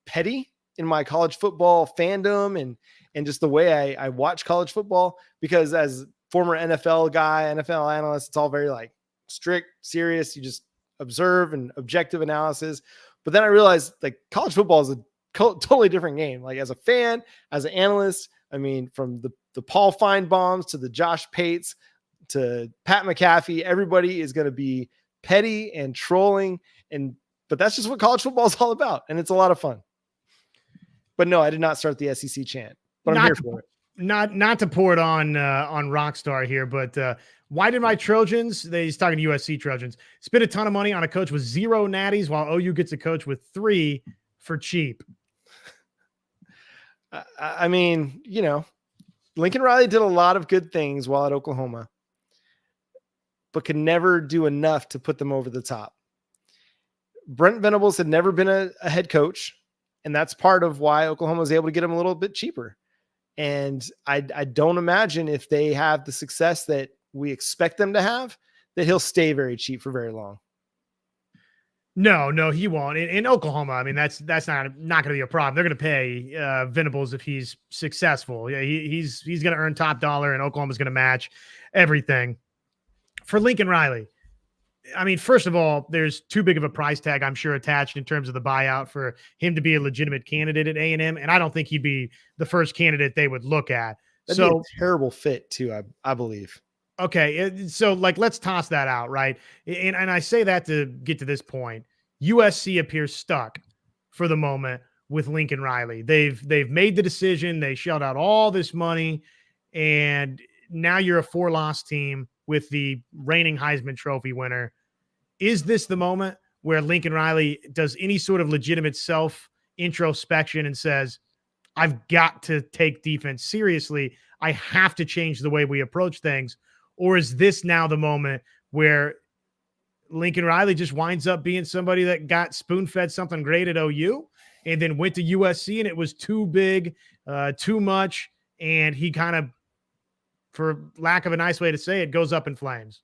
petty in my college football fandom and just the way I watch college football, because as former NFL guy, NFL analyst, it's all very like strict, serious. You just observe and objective analysis. But then I realized like college football is a totally different game. Like as a fan, as an analyst, I mean, from the Paul Feinbaums to the Josh Pates to Pat McAfee, everybody is going to be petty and trolling. But that's just what college football is all about. And it's a lot of fun. But no, I did not start the SEC chant, but I'm here for it. Not to pour it on Rockstar here, but why did my Trojans, he's talking to USC Trojans, spend a ton of money on a coach with 0 natties while OU gets a coach with 3 for cheap? I mean, you know, Lincoln Riley did a lot of good things while at Oklahoma, but could never do enough to put them over the top. Brent Venables had never been a head coach, and that's part of why Oklahoma was able to get him a little bit cheaper. And I don't imagine if they have the success that we expect them to have, that he'll stay very cheap for very long. No, he won't. In Oklahoma, I mean, that's not going to be a problem. They're going to pay Venables if he's successful. Yeah, he's going to earn top dollar, and Oklahoma's going to match everything. For Lincoln Riley, I mean, first of all, there's too big of a price tag, I'm sure, attached in terms of the buyout for him to be a legitimate candidate at A&M, and I don't think he'd be the first candidate they would look at. That'd be a terrible fit, too, I believe. Okay, so like let's toss that out, right? And I say that to get to this point. USC appears stuck for the moment with Lincoln Riley. They've made the decision. They shelled out all this money, and now you're a 4-loss team with the reigning Heisman Trophy winner. Is this the moment where Lincoln Riley does any sort of legitimate self-introspection and says, I've got to take defense seriously. I have to change the way we approach things? Or is this now the moment where Lincoln Riley just winds up being somebody that got spoon-fed something great at OU and then went to USC and it was too big, too much, and he kind of, for lack of a nice way to say it, goes up in flames?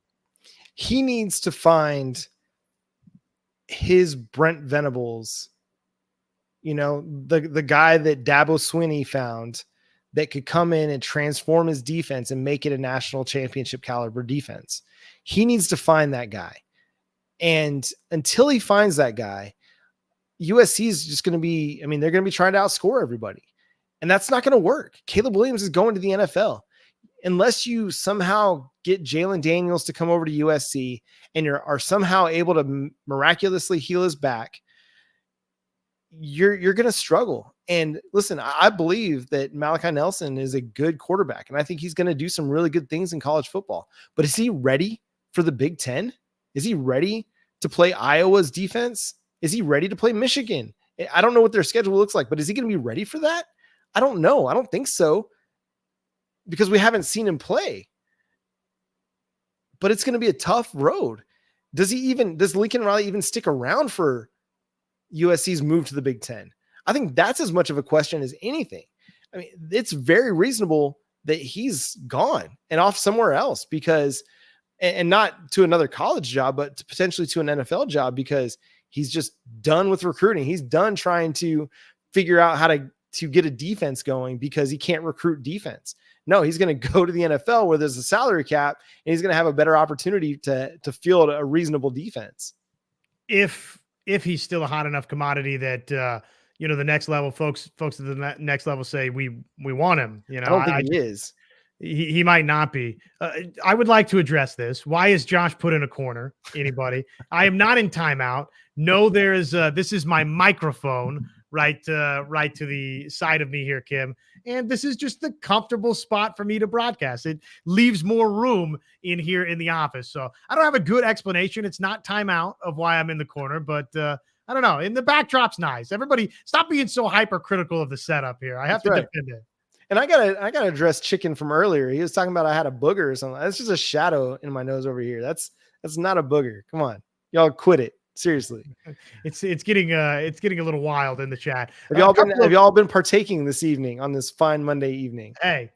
He needs to find his Brent Venables, you know, the guy that Dabo Swinney found that could come in and transform his defense and make it a national championship caliber defense. He needs to find that guy. And until he finds that guy, USC is just going to be, I mean, they're going to be trying to outscore everybody. And that's not going to work. Caleb Williams is going to the NFL. Unless you somehow get Jalen Daniels to come over to USC and are somehow able to miraculously heal his back, you're going to struggle. And listen, I believe that Malachi Nelson is a good quarterback, and I think he's going to do some really good things in college football. But is he ready for the Big Ten? Is he ready to play Iowa's defense? Is he ready to play Michigan? I don't know what their schedule looks like, but is he going to be ready for that? I don't know. I don't think so, because we haven't seen him play. But it's going to be a tough road. Does Lincoln Riley even stick around for USC's move to the Big Ten? I think that's as much of a question as anything. I mean, it's very reasonable that he's gone and off somewhere else, because, and not to another college job, but potentially to an NFL job, because he's just done with recruiting. He's done trying to figure out how to get a defense going, because he can't recruit defense. No, he's going to go to the NFL where there's a salary cap, and he's going to have a better opportunity to field a reasonable defense. If he's still a hot enough commodity that, the next level folks at the next level say, we want him, I don't think he is. He might not be. I would like to address this. Why is Josh put in a corner? Anybody? I am not in timeout. No, this is my microphone right to the side of me here, Kim. And this is just the comfortable spot for me to broadcast. It leaves more room in here in the office. So I don't have a good explanation. It's not timeout of why I'm in the corner, but I don't know. And the backdrop's nice. Everybody stop being so hypercritical of the setup here. I have to defend it. And I gotta address Chicken from earlier. He was talking about I had a booger or something. That's just a shadow in my nose over here. That's not a booger. Come on, y'all quit it. Seriously. It's getting a little wild in the chat. Have y'all been partaking this evening on this fine Monday evening? Hey,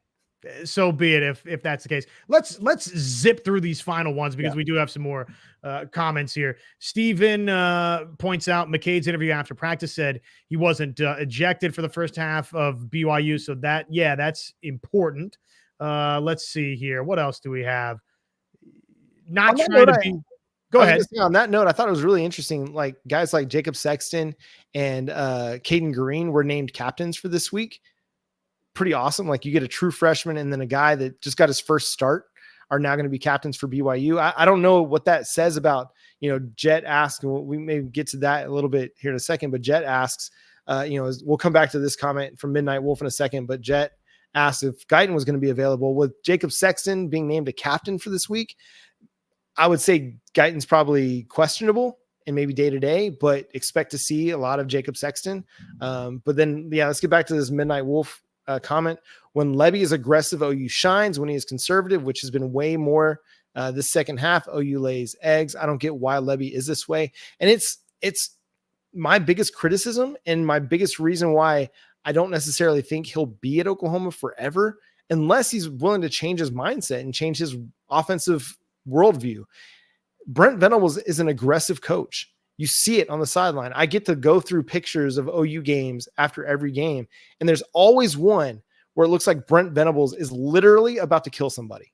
so be it if that's the case. Let's zip through these final ones because we do have some more comments here. Steven points out McCade's interview after practice said he wasn't ejected for the first half of BYU. So that's important. Let's see here. What else do we have? Not trying to be. Go ahead. On that note, I thought it was really interesting. Like guys like Jacob Sexton and Caden Green were named captains for this week. Pretty awesome. Like you get a true freshman and then a guy that just got his first start are now going to be captains for BYU. I don't know what that says about, Jet asks, and we may get to that a little bit here in a second, but Jet asks, we'll come back to this comment from Midnight Wolf in a second, but Jet asked if Guyton was going to be available. With Jacob Sexton being named a captain for this week, I would say Guyton's probably questionable and maybe day-to-day, but expect to see a lot of Jacob Sexton. But then, let's get back to this Midnight Wolf comment. When Levy is aggressive, OU shines. When he is conservative, which has been way more this second half, OU lays eggs. I don't get why Levy is this way. And it's my biggest criticism and my biggest reason why I don't necessarily think he'll be at Oklahoma forever unless he's willing to change his mindset and change his offensive worldview. Brent Venables is an aggressive coach. You see it on the sideline. I get to go through pictures of OU games after every game, and there's always one where it looks like Brent Venables is literally about to kill somebody.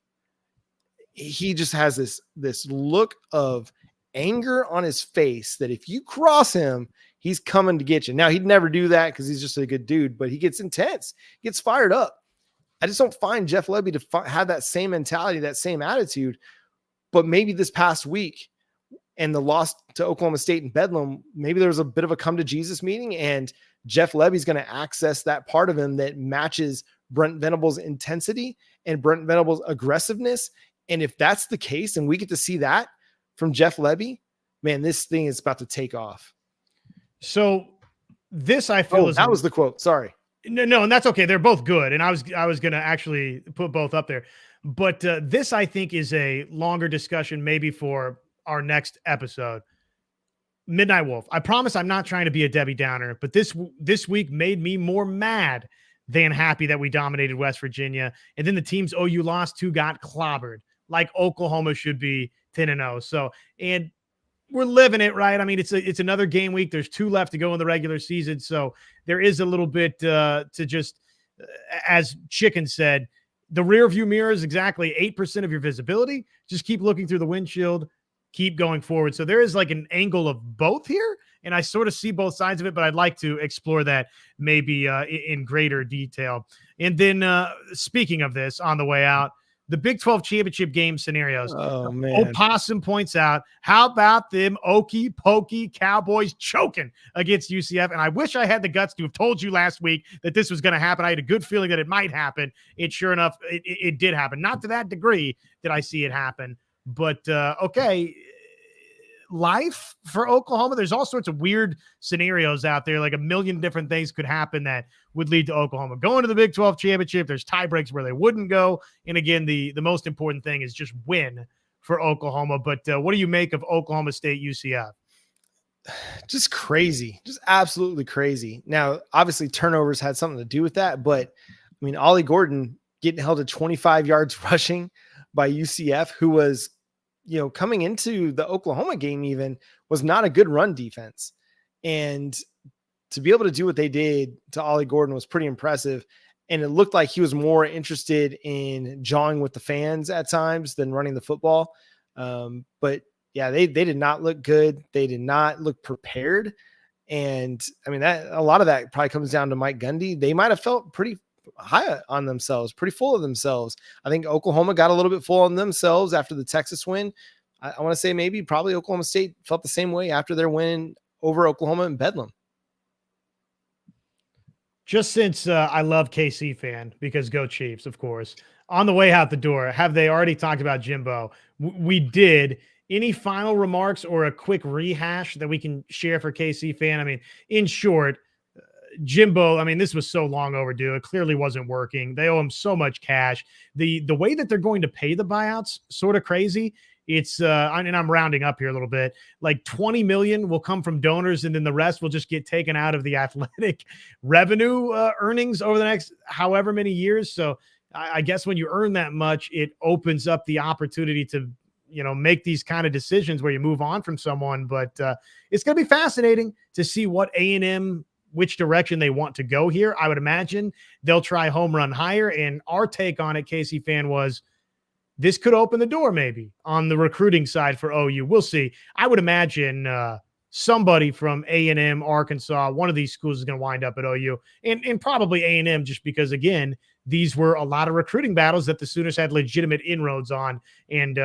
He just has this look of anger on his face that if you cross him, he's coming to get you. Now, he'd never do that because he's just a good dude, but he gets intense, gets fired up. I just don't find Jeff Lebby to have that same mentality, that same attitude. But maybe this past week and the loss to Oklahoma State and Bedlam, maybe there was a bit of a come to Jesus meeting, and Jeff Lebby's going to access that part of him that matches Brent Venables' intensity and Brent Venables' aggressiveness. And if that's the case, and we get to see that from Jeff Lebby, man, this thing is about to take off. So this, I feel that was the quote. Sorry. No, and that's okay. They're both good. And I was going to actually put both up there. But this, I think, is a longer discussion maybe for our next episode. Midnight Wolf. I promise I'm not trying to be a Debbie Downer, but this week made me more mad than happy that we dominated West Virginia. And then the teams OU lost to got clobbered like Oklahoma should be 10-0. So, and we're living it, right? I mean, it's another game week. There's 2 left to go in the regular season. So there is a little bit to just, as Chicken said, the rear view mirror is exactly 8% of your visibility. Just keep looking through the windshield, keep going forward. So there is like an angle of both here, and I sort of see both sides of it, but I'd like to explore that maybe in greater detail. And then speaking of this, on the way out, the Big 12 championship game scenarios. Oh, man. Opossum points out, how about them Okie Pokey Cowboys choking against UCF? And I wish I had the guts to have told you last week that this was going to happen. I had a good feeling that it might happen. And sure enough, it did happen. Not to that degree that I see it happen. But, okay, life for Oklahoma, there's all sorts of weird scenarios out there. Like a million different things could happen that would lead to Oklahoma going to the Big 12 championship. There's tie breaks where they wouldn't go. And again, the most important thing is just win for Oklahoma. But what do you make of Oklahoma State UCF? Just crazy, just absolutely crazy. Now, obviously turnovers had something to do with that, but I mean, Ollie Gordon getting held to 25 yards rushing by UCF, who was, coming into the Oklahoma game even was not a good run defense. And to be able to do what they did to Ollie Gordon was pretty impressive. And it looked like he was more interested in jawing with the fans at times than running the football. But yeah, they did not look good. They did not look prepared. And I mean, that a lot of that probably comes down to Mike Gundy. They might've felt pretty high on themselves, pretty full of themselves. I think Oklahoma got a little bit full on themselves after the Texas win. I want to say probably Oklahoma State felt the same way after their win over Oklahoma and Bedlam. Just since I love KC fan, because go Chiefs, of course, on the way out the door, have they already talked about Jimbo? We did. Any final remarks or a quick rehash that we can share for KC fan? I mean, in short, Jimbo, I mean, this was so long overdue. It clearly wasn't working. They owe him so much cash. The way that they're going to pay the buyouts, sort of crazy. it's and I'm rounding up here a little bit, like 20 million will come from donors, and then the rest will just get taken out of the athletic revenue earnings over the next however many years. So I guess when you earn that much, it opens up the opportunity to, make these kind of decisions where you move on from someone. But it's going to be fascinating to see what A&M, which direction they want to go here. I would imagine they'll try home run higher. And our take on it, Casey fan, was this could open the door maybe on the recruiting side for OU. We'll see. I would imagine somebody from A&M, Arkansas, one of these schools is going to wind up at OU, and probably A&M, just because, again, these were a lot of recruiting battles that the Sooners had legitimate inroads on. And,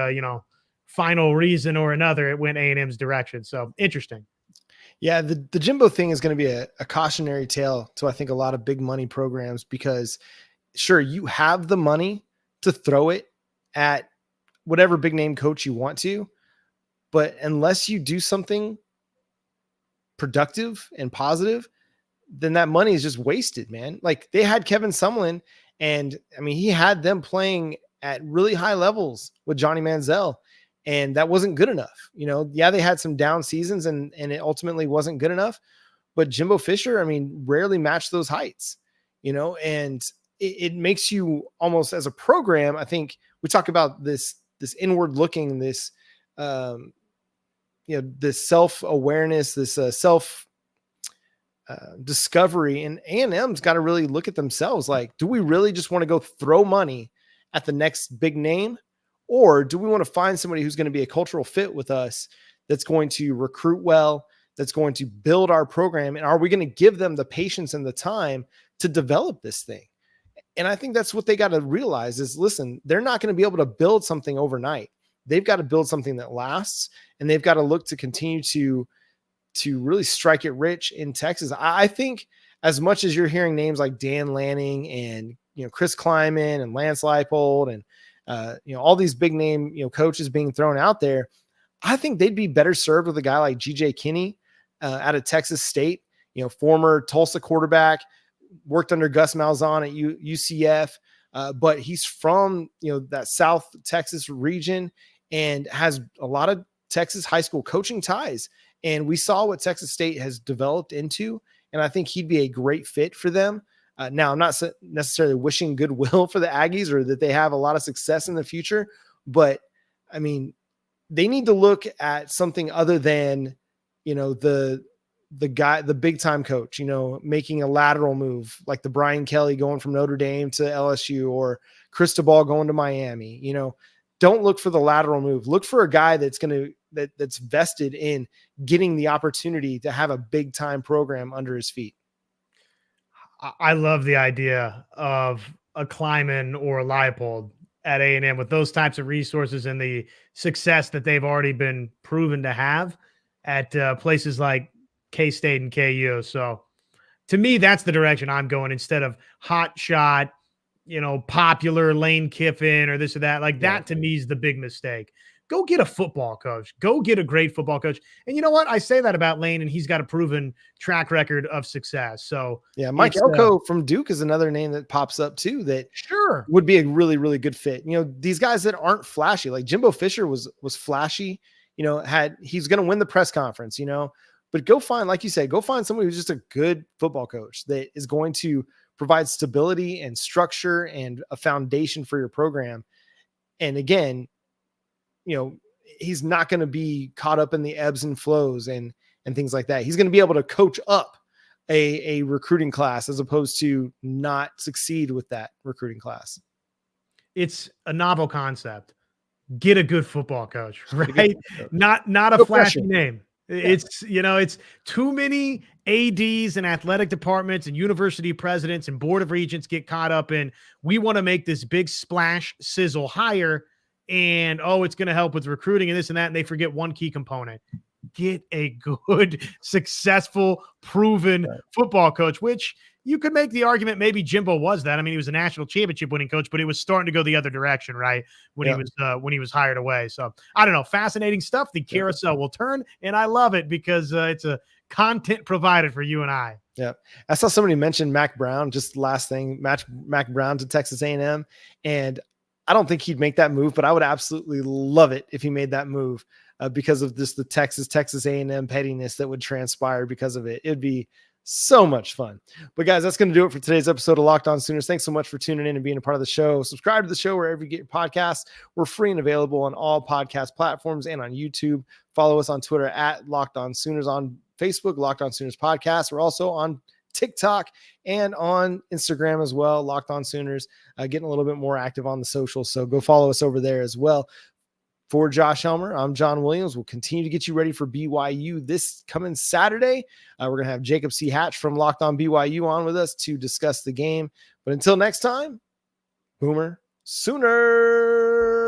final reason or another, it went A&M's direction. So interesting. Yeah, the Jimbo thing is going to be a cautionary tale to, I think, a lot of big money programs, because sure, you have the money to throw it at whatever big name coach you want to, but unless you do something productive and positive, then that money is just wasted, man. Like, they had Kevin Sumlin, and I mean, he had them playing at really high levels with Johnny Manziel, and that wasn't good enough. Yeah, they had some down seasons, and it ultimately wasn't good enough, but Jimbo Fisher, I mean, rarely matched those heights, and it makes you almost, as a program, I think we talk about this inward looking, this, this self-awareness, this self discovery, and A&M's got to really look at themselves. Like, do we really just want to go throw money at the next big name? Or do we want to find somebody who's going to be a cultural fit with us, that's going to recruit well, that's going to build our program? And are we going to give them the patience and the time to develop this thing? And I think that's what they got to realize is, listen, they're not going to be able to build something overnight. They've got to build something that lasts, and they've got to look to continue to really strike it rich in Texas. I think as much as you're hearing names like Dan Lanning and, Chris Kleiman and Lance Leipold and, all these big name, coaches being thrown out there, I think they'd be better served with a guy like GJ Kinney out of Texas State, former Tulsa quarterback, worked under Gus Malzahn at UCF, but he's from, that South Texas region and has a lot of Texas high school coaching ties. And we saw what Texas State has developed into, and I think he'd be a great fit for them. Now, I'm not necessarily wishing goodwill for the Aggies or that they have a lot of success in the future, but I mean, they need to look at something other than, the guy, the big time coach, making a lateral move like the Brian Kelly going from Notre Dame to LSU, or Cristobal going to Miami. Don't look for the lateral move. Look for a guy that's that's vested in getting the opportunity to have a big time program under his feet. I love the idea of a Kleiman or a Leipold at A&M with those types of resources and the success that they've already been proven to have at places like K-State and KU. So to me, that's the direction I'm going, instead of hot shot, popular Lane Kiffin or this or that. Like, that to me is the big mistake. Go get a football coach. Go get a great football coach. And you know what? I say that about Lane, and he's got a proven track record of success. So yeah, Mike Elko from Duke is another name that pops up too, that sure would be a really, really good fit. These guys that aren't flashy, like Jimbo Fisher was flashy, he's going to win the press conference, but go find, like you said, go find somebody who's just a good football coach that is going to provide stability and structure and a foundation for your program. And again, he's not going to be caught up in the ebbs and flows and things like that. He's going to be able to coach up a recruiting class as opposed to not succeed with that recruiting class. It's a novel concept. Get a good football coach, right? Not a flashy name. Yeah. It's too many ADs and athletic departments and university presidents and board of regents get caught up in, we want to make this big splash sizzle hire, and it's going to help with recruiting and this and that, and they forget one key component. Get a good, successful, proven football coach, which you could make the argument maybe Jimbo was that. I mean, he was a national championship winning coach, but it was starting to go the other direction, right? When he was hired away. So I don't know, fascinating stuff. The carousel will turn, and I love it because it's a content provided for you and I. Yeah. I saw somebody mention Mac Brown, just last thing, Mac Brown to Texas A&M. And I don't think he'd make that move, but I would absolutely love it if he made that move because of this, the Texas A&M pettiness that would transpire because of it. It'd be so much fun. But guys, that's going to do it for today's episode of Locked On Sooners. Thanks so much for tuning in and being a part of the show. Subscribe to the show wherever you get your podcasts. We're free and available on all podcast platforms and on YouTube. Follow us on Twitter at Locked On Sooners, on Facebook, Locked On Sooners Podcast. We're also on TikTok and on Instagram as well, Locked On Sooners, getting a little bit more active on the socials. So go follow us over there as well. For Josh Helmer, I'm John Williams. We'll continue to get you ready for BYU this coming Saturday. We're going to have Jacob C. Hatch from Locked On BYU on with us to discuss the game. But until next time, Boomer Sooner.